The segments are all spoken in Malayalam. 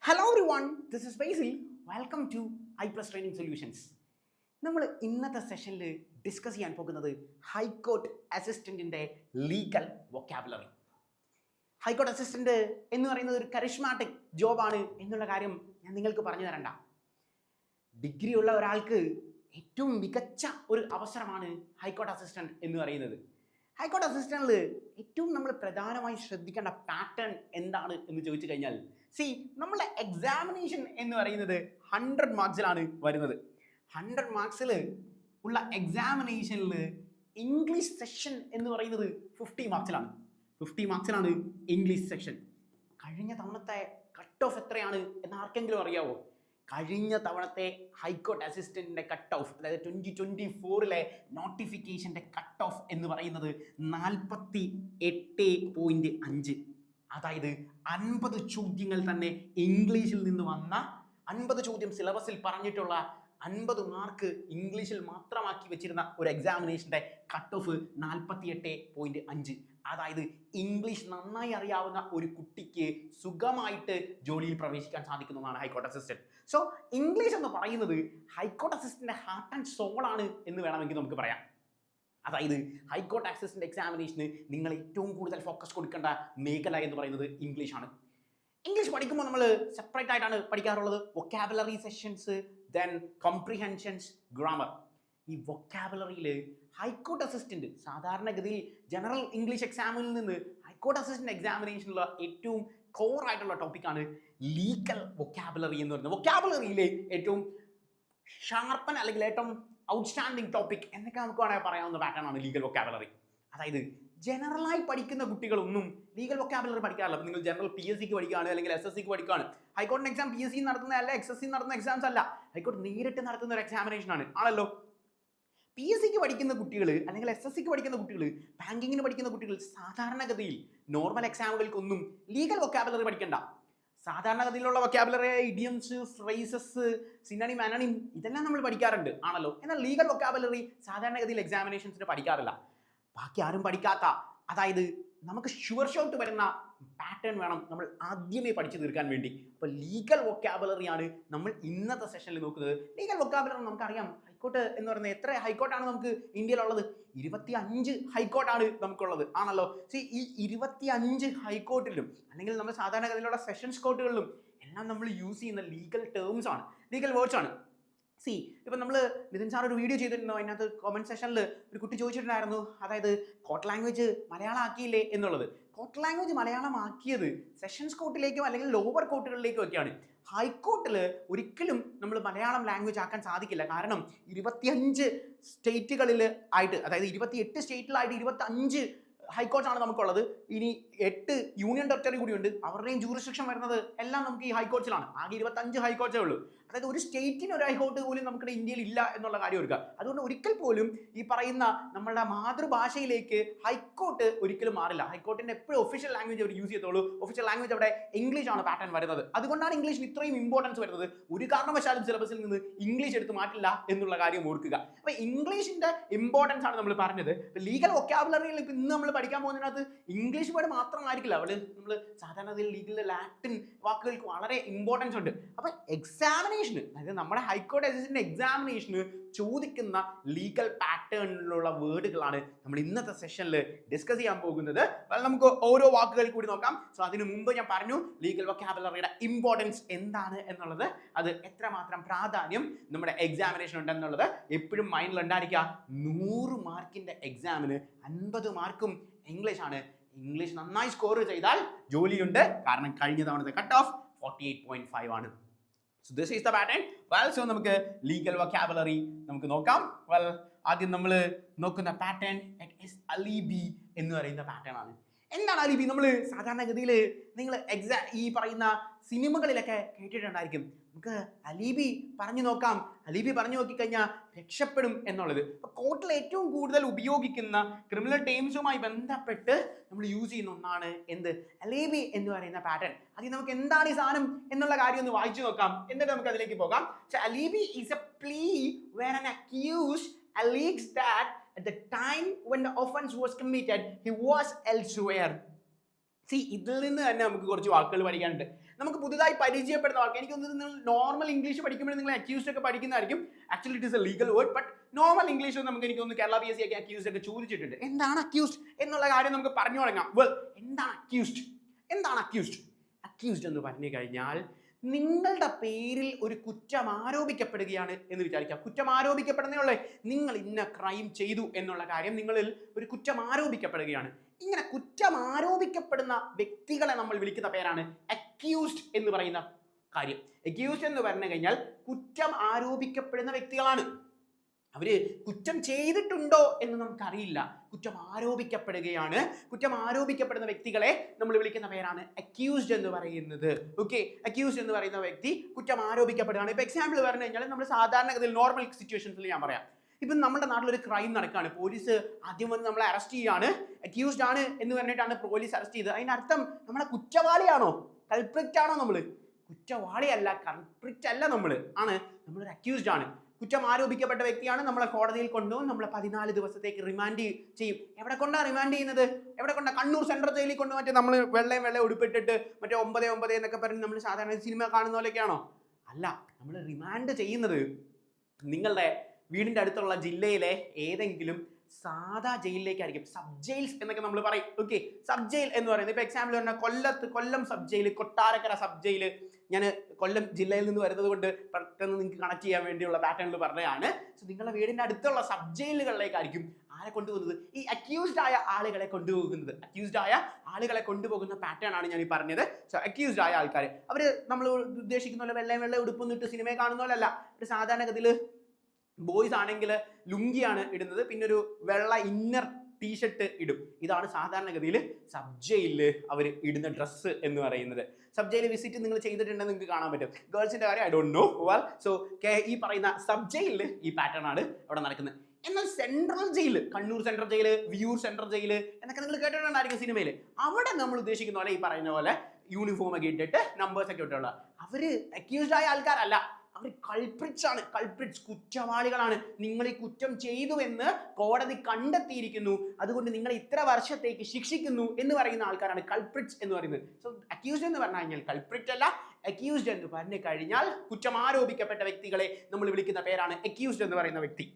Hello everyone, this is Basil. Welcome to I plus training solutions. നമ്മൾ ഇന്നത്തെ സെഷനിൽ ഡിസ്കസ് ചെയ്യാൻ പോകുന്നത് ഹൈക്കോർട്ട് അസിസ്റ്റൻറ്റിൻ്റെ ലീഗൽ വൊക്കാബുലറി. ഹൈക്കോർട്ട് അസിസ്റ്റൻ്റ് എന്ന് പറയുന്നത് ഒരു കരിഷ്മാറ്റിക് ജോബാണ് എന്നുള്ള കാര്യം ഞാൻ നിങ്ങൾക്ക് പറഞ്ഞു തരണ്ട. ഡിഗ്രി ഉള്ള ഒരാൾക്ക് ഏറ്റവും മികച്ച ഒരു അവസരമാണ് ഹൈക്കോർട്ട് അസിസ്റ്റൻറ്റ് എന്ന് പറയുന്നത്. ഹൈക്കോർട്ട് അസിസ്റ്റൻറ്റിൽ ഏറ്റവും നമ്മൾ പ്രധാനമായി ശ്രദ്ധിക്കേണ്ട പാറ്റേൺ എന്താണ് എന്ന് ചോദിച്ചു കഴിഞ്ഞാൽ, നമ്മളുടെ എക്സാമിനേഷൻ എന്ന് പറയുന്നത് 100 മാർക്സിലാണ് വരുന്നത്. 100 മാർക്സിൽ ഉള്ള എക്സാമിനേഷനിൽ ഇംഗ്ലീഷ് സെക്ഷൻ എന്ന് പറയുന്നത് 50 മാർക്സിലാണ്. 50 മാർക്സിലാണ് ഇംഗ്ലീഷ് സെക്ഷൻ. കഴിഞ്ഞ തവണത്തെ കട്ട് ഓഫ് എത്രയാണ് എന്ന് ആർക്കെങ്കിലും അറിയാവോ? കഴിഞ്ഞ തവണത്തെ ഹൈക്കോർട്ട് അസിസ്റ്റന്റിന്റെ കട്ട് ഓഫ്, അതായത് 2024 നോട്ടിഫിക്കേഷന്റെ കട്ട് ഓഫ് എന്ന് പറയുന്നത് 48.5. അതായത് 50 ചോദ്യങ്ങൾ തന്നെ ഇംഗ്ലീഷിൽ നിന്ന് വന്ന 50 ചോദ്യം സിലബസിൽ പറഞ്ഞിട്ടുള്ള 50 മാർക്ക് ഇംഗ്ലീഷിൽ മാത്രമാക്കി വെച്ചിരുന്ന ഒരു എക്സാമിനേഷന്റെ കട്ട് ഓഫ് 48.5. അതായത് ഇംഗ്ലീഷ് നന്നായി അറിയാവുന്ന ഒരു കുട്ടിക്ക് സുഖമായിട്ട് ജോലിയിൽ പ്രവേശിക്കാൻ സാധിക്കുന്നതാണ് ഹൈക്കോർട്ട് അസിസ്റ്റന്റ്. സോ ഇംഗ്ലീഷ് എന്ന് പറയുന്നത് ഹൈക്കോർട്ട് അസിസ്റ്റന്റിന്റെ ഹാർട്ട് ആൻഡ് സോൾ ആണ് എന്ന് വേണമെങ്കിൽ നമുക്ക് പറയാം. അതായത് ഹൈക്കോർട്ട് അസിസ്റ്റന്റ് എക്സാമിനേഷന് നിങ്ങൾ ഏറ്റവും കൂടുതൽ ഫോക്കസ് കൊടുക്കേണ്ട മേഖല എന്ന് പറയുന്നത് ഇംഗ്ലീഷാണ്. ഇംഗ്ലീഷ് പഠിക്കുമ്പോൾ നമ്മൾ സെപ്പറേറ്റ് ആയിട്ടാണ് പഠിക്കാറുള്ളത്. Vocabulary sessions, then comprehensions, grammar. ഈ വൊക്കാബുലറിയിൽ ഹൈക്കോർട്ട് അസിസ്റ്റന്റ് സാധാരണഗതിയിൽ ജനറൽ ഇംഗ്ലീഷ് എക്സാമിൽ നിന്ന് ഹൈക്കോർട്ട് അസിസ്റ്റന്റ് എക്സാമിനേഷനുള്ള ഏറ്റവും കോർ ആയിട്ടുള്ള ടോപ്പിക്കാണ് ലീഗൽ വൊക്കാബുലറി എന്ന് പറയുന്നത്. വൊക്കാബുലറിയിലെ ഏറ്റവും ഷാർപ്പൻ അല്ലെങ്കിൽ ഏറ്റവും ഔട്ട്സ്റ്റാൻഡിങ് ടോപ്പിക് എന്നൊക്കെ നമുക്ക് വേണമെങ്കിൽ പറയാവുന്ന പാറ്റേൺ ആണ് ലീഗൽ വൊക്കാബുലറി. അതായത് ജനറലായി പഠിക്കുന്ന കുട്ടികളൊന്നും ലീഗൽ വൊക്കാബുലറി പഠിക്കാറില്ല. അപ്പോൾ നിങ്ങൾ ജനറൽ PSC പഠിക്കുകയാണ് അല്ലെങ്കിൽ SSC പഠിക്കുകയാണ്. ഹൈക്കോർട്ടിന് എക്സാം PSC നടത്തുന്നതല്ല, XSC നടത്തുന്ന എക്സാംസ് അല്ല. ഹൈക്കോർട്ട് നേരിട്ട് നടത്തുന്ന ഒരു എക്സാമിനേഷൻ ആണല്ലോ. PSC പഠിക്കുന്ന കുട്ടികൾ അല്ലെങ്കിൽ SSC പഠിക്കുന്ന കുട്ടികൾ, ബാങ്കിങ്ങിന് പഠിക്കുന്ന കുട്ടികൾ സാധാരണഗതിയിൽ നോർമൽ എക്സാമുകൾക്കൊന്നും ലീഗൽ വൊക്കാബുലറി പഠിക്കണ്ട. സാധാരണഗതിയിലുള്ള വൊക്കാബുലറി, ഇഡിയംസ്, ഫ്രേസസ്, സിനോണിം, അനോണിം ഇതെല്ലാം നമ്മൾ പഠിക്കാറുണ്ട് ആണല്ലോ. എന്നാൽ ലീഗൽ വൊക്കാബുലറി സാധാരണഗതിയിൽ എക്സാമിനേഷൻസിന് പഠിക്കാറില്ല. ബാക്കി ആരും പഠിക്കാത്ത, അതായത് നമുക്ക് ഷുവർ ഷോട്ട് വരുന്ന പാറ്റേൺ വേണം നമ്മൾ ആദ്യമേ പഠിച്ചു തീർക്കാൻ വേണ്ടി. അപ്പോൾ ലീഗൽ വൊക്കാബുലറിയാണ് നമ്മൾ ഇന്നത്തെ സെഷനിൽ നോക്കുന്നത്. ലീഗൽ വൊക്കാബുലറി നമുക്കറിയാം, ഹൈക്കോർട്ട് എന്ന് പറയുന്നത് എത്ര ഹൈക്കോർട്ടാണ് നമുക്ക് ഇന്ത്യയിലുള്ളത്? 25 ഹൈക്കോർട്ടാണ് നമുക്കുള്ളത് ആണല്ലോ. ഈ 25 ഹൈക്കോർട്ടിലും അല്ലെങ്കിൽ നമ്മൾ സാധാരണഗതിയിലുള്ള സെഷൻസ് കോർട്ടുകളിലും എല്ലാം നമ്മൾ യൂസ് ചെയ്യുന്ന ലീഗൽ ടേംസ് ആണ്, ലീഗൽ വേർഡ്സ് ആണ്. ഇപ്പം നമ്മൾ നിതിൻ സാർ ഒരു വീഡിയോ ചെയ്തിരുന്നു. അതിനകത്ത് കമന്റ് സെഷനിൽ ഒരു കുട്ടി ചോദിച്ചിട്ടുണ്ടായിരുന്നു, അതായത് കോർട്ട് ലാംഗ്വേജ് മലയാളം ആക്കിയില്ലേ എന്നുള്ളത്. കോർട്ട് ലാംഗ്വേജ് മലയാളം ആക്കിയത് സെഷൻസ് കോർട്ടിലേക്കും അല്ലെങ്കിൽ ലോവർ കോർട്ടുകളിലേക്കും ഒക്കെയാണ്. ഹൈക്കോർട്ടിൽ ഒരിക്കലും നമ്മൾ മലയാളം ലാംഗ്വേജ് ആക്കാൻ സാധിക്കില്ല. കാരണം 25 സ്റ്റേറ്റുകളിൽ ആയിട്ട്, അതായത് 28 സ്റ്റേറ്റിലായിട്ട് 25 ഹൈക്കോർട്ടാണ് നമുക്കുള്ളത്. ഇനി 8 യൂണിയൻ ടെറിട്ടറി കൂടിയുണ്ട്. അവരുടെയും ജൂറിസ്ഡിക്ഷൻ വരുന്നത് എല്ലാം നമുക്ക് ഈ ഹൈക്കോർട്സിലാണ്. ആകെ 25 ഹൈക്കോർട്ടേ ഉള്ളൂ. അതായത് ഒരു സ്റ്റേറ്റിന് ഒരു ഹൈക്കോർട്ട് പോലും നമ്മുടെ ഇന്ത്യയിൽ ഇല്ല എന്നുള്ള കാര്യം ഓർക്കുക. അതുകൊണ്ട് ഒരിക്കൽ പോലും ഈ പറയുന്ന നമ്മളുടെ മാതൃഭാഷയിലേക്ക് ഹൈക്കോർട്ട് ഒരിക്കലും മാറില്ല. ഹൈക്കോർട്ടിന്റെ എപ്പോഴും ഒഫീഷ്യൽ ലാംഗ്വേജ് അവർ യൂസ് ചെയ്തോളൂ. ഒഫീഷ്യൽ ലാംഗ്വേജ് അവിടെ ഇംഗ്ലീഷ് ആണ് പാറ്റേൺ വരുന്നത്. അതുകൊണ്ടാണ് ഇംഗ്ലീഷിന് ഇത്രയും ഇമ്പോർട്ടൻസ് വരുന്നത്. ഒരു കാരണവശാലും സിലബസിൽ നിന്ന് ഇംഗ്ലീഷ് എടുത്ത് മാറ്റില്ല എന്നുള്ള കാര്യം ഓർക്കുക. അപ്പൊ ഇംഗ്ലീഷിന്റെ ഇമ്പോർട്ടൻസ് ആണ് നമ്മൾ പറഞ്ഞത്. ലീഗൽ വൊക്കാബുലറിയിൽ ഇപ്പൊ ഇന്ന് നമ്മൾ പഠിക്കാൻ പോകുന്നതിനകത്ത് ഇംഗ്ലീഷ് വേർഡ് മാത്രമായിരിക്കില്ല. അവിടെ നമ്മൾ സാധാരണ ലീഗൽ ലാറ്റിൻ വാക്കുകൾക്ക് വളരെ ഇമ്പോർട്ടൻസ് ഉണ്ട്. അപ്പൊ എക്സാമിനേഷന്, അതായത് നമ്മുടെ ഹൈക്കോർട്ട് അസിസ്റ്റന്റ് എക്സാമിനേഷന് ചോദിക്കുന്ന ലീഗൽ പാറ്റേണിലുള്ള വേർഡുകളാണ് നമ്മൾ ഇന്നത്തെ സെഷനിൽ ഡിസ്കസ് ചെയ്യാൻ പോകുന്നത്. നമുക്ക് ഓരോ വാക്കുകൾ കൂടി നോക്കാം. സോ അതിനു മുമ്പ് ഞാൻ പറഞ്ഞു ലീഗൽ വൊക്കാബുലറിയുടെ ഇമ്പോർട്ടൻസ് എന്താണ് എന്നുള്ളത്, അത് എത്രമാത്രം പ്രാധാന്യം നമ്മുടെ എക്സാമിനേഷൻ ഉണ്ടെന്നുള്ളത് എപ്പോഴും മൈൻഡിൽ ഉണ്ടായിരിക്കുക. 100 മാർക്കിന്റെ എക്സാമിന് 50 മാർക്കും ഇംഗ്ലീഷാണ്. ഇംഗ്ലീഷ് നന്നായി സ്കോർ ചെയ്താൽ ജോലിയുണ്ട്. കാരണം കഴിഞ്ഞ തവണത്തെ കട്ട് ഓഫ് 48.5 ആണ്. So this is the pattern. So നമുക്ക് ലീഗൽ വൊക്കാബുലറി നമുക്ക് നോക്കാം. ആദ്യം നമ്മൾ നോക്കുന്ന പാറ്റേൺ അലീബി എന്ന് പറയുന്ന പാറ്റേൺ ആണ്. എന്താണ് അലീബി? നമ്മൾ സാധാരണഗതിയിൽ നിങ്ങൾ ഈ പറയുന്ന സിനിമകളിലൊക്കെ കേട്ടിട്ടുണ്ടായിരിക്കും. നമുക്ക് അലീബി പറഞ്ഞു നോക്കാം. അലീബി പറഞ്ഞു നോക്കിക്കഴിഞ്ഞാൽ രക്ഷപ്പെടും എന്നുള്ളത്. അപ്പൊ കോർട്ടിൽ ഏറ്റവും കൂടുതൽ ഉപയോഗിക്കുന്ന ക്രിമിനൽ ടേംസുമായി ബന്ധപ്പെട്ട് നമ്മൾ യൂസ് ചെയ്യുന്ന ഒന്നാണ് എന്ത്? അലീബി എന്ന് പറയുന്ന പാറ്റേൺ. അതിൽ നമുക്ക് എന്താണ് ഈ സാധനം എന്നുള്ള കാര്യം ഒന്ന് വായിച്ചു നോക്കാം, എന്നിട്ട് നമുക്ക് അതിലേക്ക് പോകാം. Alibi is a plea where an accused alleges that at the time when the offense was committed he was elsewhere. ഇതിൽ നിന്ന് തന്നെ നമുക്ക് കുറച്ച് വാക്കുകൾ പഠിക്കാനുണ്ട്. നമുക്ക് പുതുതായി പരിചയപ്പെടുന്ന വാക്ക്, എനിക്ക് തോന്നുന്നത് നിങ്ങൾ നോർമൽ ഇംഗ്ലീഷ് പഠിക്കുമ്പോൾ നിങ്ങൾ അക്യൂസ്ഡ് ഒക്കെ പഠിക്കുന്നതായിരിക്കും. Actually it is a legal word, but normal English നമുക്ക് എനിക്ക് തോന്നുന്നു കേരള PSC ഒക്കെ അക്യൂസ്ഡ് ഒക്കെ ചോദിച്ചിട്ടുണ്ട്. എന്താണ് അക്യൂസ്ഡ് എന്നുള്ള കാര്യം നമുക്ക് പറഞ്ഞു തുടങ്ങാം. എന്താണ് അക്യൂസ്ഡ്? എന്താണ് അക്യൂസ്ഡ്? അക്യൂസ്ഡ് എന്ന് പറഞ്ഞു കഴിഞ്ഞാൽ നിങ്ങളുടെ പേരിൽ ഒരു കുറ്റം ആരോപിക്കപ്പെടുകയാണ് എന്ന് വിചാരിക്കാം. കുറ്റം ആരോപിക്കപ്പെടുന്നേ, നിങ്ങൾ ഇന്ന ക്രൈം ചെയ്തു എന്നുള്ള കാര്യം നിങ്ങളിൽ ഒരു കുറ്റം ആരോപിക്കപ്പെടുകയാണ്. ഇങ്ങനെ കുറ്റം ആരോപിക്കപ്പെടുന്ന വ്യക്തികളെ നമ്മൾ വിളിക്കുന്ന പേരാണ് അക്യൂസ്ഡ് എന്ന് പറയുന്ന കാര്യം. അക്യൂസ്ഡ് എന്ന് പറഞ്ഞു കഴിഞ്ഞാൽ കുറ്റം ആരോപിക്കപ്പെടുന്ന വ്യക്തികളാണ്. അവര് കുറ്റം ചെയ്തിട്ടുണ്ടോ എന്ന് നമുക്കറിയില്ല, കുറ്റം ആരോപിക്കപ്പെടുകയാണ്. കുറ്റം ആരോപിക്കപ്പെടുന്ന വ്യക്തികളെ നമ്മൾ വിളിക്കുന്ന പേരാണ് അക്യൂസ്ഡ് എന്ന് പറയുന്നത്. ഓക്കെ, അക്യൂസ്ഡ് എന്ന് പറയുന്ന വ്യക്തി കുറ്റം ആരോപിക്കപ്പെടുകയാണ്. ഇപ്പൊ എക്സാമ്പിൾ പറഞ്ഞു കഴിഞ്ഞാൽ നമ്മൾ സാധാരണഗതിയിൽ നോർമൽ സിറ്റുവേഷൻസിൽ ഞാൻ പറയാം, ഇപ്പം നമ്മുടെ നാട്ടിലൊരു ക്രൈം നടക്കുകയാണ്, പോലീസ് ആദ്യം വന്ന് നമ്മളെ അറസ്റ്റ് ചെയ്യാണ്, അക്യൂസ്ഡ് ആണ് എന്ന് പറഞ്ഞിട്ടാണ് പോലീസ് അറസ്റ്റ് ചെയ്തത്. അതിനർത്ഥം നമ്മളെ കുറ്റവാളിയാണോ, കൾപ്രിറ്റ് ആണോ? നമ്മൾ കുറ്റവാളിയല്ല, കൾപ്രിറ്റ് അല്ല, നമ്മളൊരു അക്യൂസ്ഡ് ആണ്. കുറ്റം ആരോപിക്കപ്പെട്ട വ്യക്തിയാണ്. നമ്മളെ കോടതിയിൽ കൊണ്ടുപോകും, നമ്മളെ 14 ദിവസത്തേക്ക് റിമാൻഡ് ചെയ്യും. എവിടെ കൊണ്ടാണ് റിമാൻഡ് ചെയ്യുന്നത്? എവിടെ കൊണ്ടാ? കണ്ണൂർ സെൻട്രൽ ജയിലിൽ കൊണ്ട്. മറ്റേ നമ്മൾ വെള്ള ഉടുപ്പിട്ടിട്ട് മറ്റേ 9 എന്നൊക്കെ പറഞ്ഞ് നമ്മൾ സാധാരണ സിനിമ കാണുന്ന പോലെയൊക്കെയാണോ? അല്ല, നമ്മൾ റിമാൻഡ് ചെയ്യുന്നത് നിങ്ങളുടെ വീടിന്റെ അടുത്തുള്ള ജില്ലയിലെ ഏതെങ്കിലും സാധാ ജയിലിലേക്കായിരിക്കും. സബ് ജയിൽസ് എന്നൊക്കെ നമ്മൾ പറയും. ഓക്കെ, സബ് ജയിൽ എന്ന് പറയുന്നത് ഇപ്പൊ എക്സാമ്പിൾ പറഞ്ഞാൽ Kollam sub jail, Kottarakkara sub jail. ഞാൻ കൊല്ലം ജില്ലയിൽ നിന്ന് വരുന്നത് കൊണ്ട് പെട്ടെന്ന് നിങ്ങൾക്ക് കണക്ട് ചെയ്യാൻ വേണ്ടിയുള്ള പാറ്റേണിൽ പറഞ്ഞതാണ്. സോ നിങ്ങളുടെ വീടിന്റെ അടുത്തുള്ള സബ് ജയിലുകളിലേക്കായിരിക്കും ആരെ കൊണ്ടുപോകുന്നത്? ഈ അക്യൂസ്ഡ് ആയ ആളുകളെ കൊണ്ടുപോകുന്നത്. അക്യൂസ്ഡ് ആയ ആളുകളെ കൊണ്ടുപോകുന്ന പാറ്റേൺ ആണ് ഞാൻ ഈ പറഞ്ഞത്. സോ അക്യൂസ്ഡ് ആയ ആൾക്കാർ അവര് നമ്മൾ ഉദ്ദേശിക്കുന്ന പോലെ വെള്ള ഉടുപ്പൊന്നിട്ട് സിനിമയെ കാണുന്ന പോലല്ല. ഒരു സാധാരണഗതിയിൽ ബോയ്സ് ആണെങ്കിൽ ലുങ്കിയാണ് ഇടുന്നത്, പിന്നെ ഒരു വെള്ള ഇന്നർ ടീഷർട്ട് ഇടും. ഇതാണ് സാധാരണഗതിയിൽ സബ് ജയിലില് അവർ ഇടുന്ന ഡ്രസ്സ് എന്ന് പറയുന്നത്. സബ് ജയിൽ വിസിറ്റ് നിങ്ങൾ ചെയ്തിട്ടുണ്ടെന്ന് നിങ്ങൾക്ക് കാണാൻ പറ്റും. ഗേൾസിന്റെ കാര്യം ഐ ഡോണ്ട് നോ. സോ ഈ പറയുന്ന സബ് ജയിലിൽ ഈ പാറ്റേൺ ആണ് അവിടെ നടക്കുന്നത്. എന്നാൽ central jail, Kannur central jail, Viyyur central jail എന്നൊക്കെ നിങ്ങൾ കേട്ടിട്ടുണ്ടായിരിക്കും സിനിമയിൽ. അവിടെ നമ്മൾ ഉദ്ദേശിക്കുന്ന പോലെ ഈ പറയുന്ന പോലെ യൂണിഫോം ഒക്കെ ഇട്ടിട്ട് നമ്പേഴ്സ് ഒക്കെ ഇട്ടുള്ള അവര് അക്യൂസ്ഡ് ആയ ആൾക്കാരല്ല, അവർ കൾപ്രിറ്റ്സ് ആണ്. കൾപ്രിറ്റ്സ് കുറ്റവാളികളാണ്. നിങ്ങൾ ഈ കുറ്റം ചെയ്തു എന്ന് കോടതി കണ്ടെത്തിയിരിക്കുന്നു, അതുകൊണ്ട് നിങ്ങൾ ഇത്ര വർഷത്തേക്ക് ശിക്ഷിക്കുന്നു എന്ന് പറയുന്ന ആൾക്കാരാണ് കൾപ്രിറ്റ്സ് എന്ന് പറയുന്നത്. സോ അക്യൂസ്ഡ് എന്ന് പറഞ്ഞു കഴിഞ്ഞാൽ കൾപ്രിറ്റ് അല്ല, അക്യൂസ്ഡ് എന്ന് പറഞ്ഞു കഴിഞ്ഞാൽ കുറ്റം ആരോപിക്കപ്പെട്ട വ്യക്തികളെ നമ്മൾ വിളിക്കുന്ന പേരാണ് അക്യൂസ്ഡ് എന്ന് പറയുന്ന വ്യക്തി.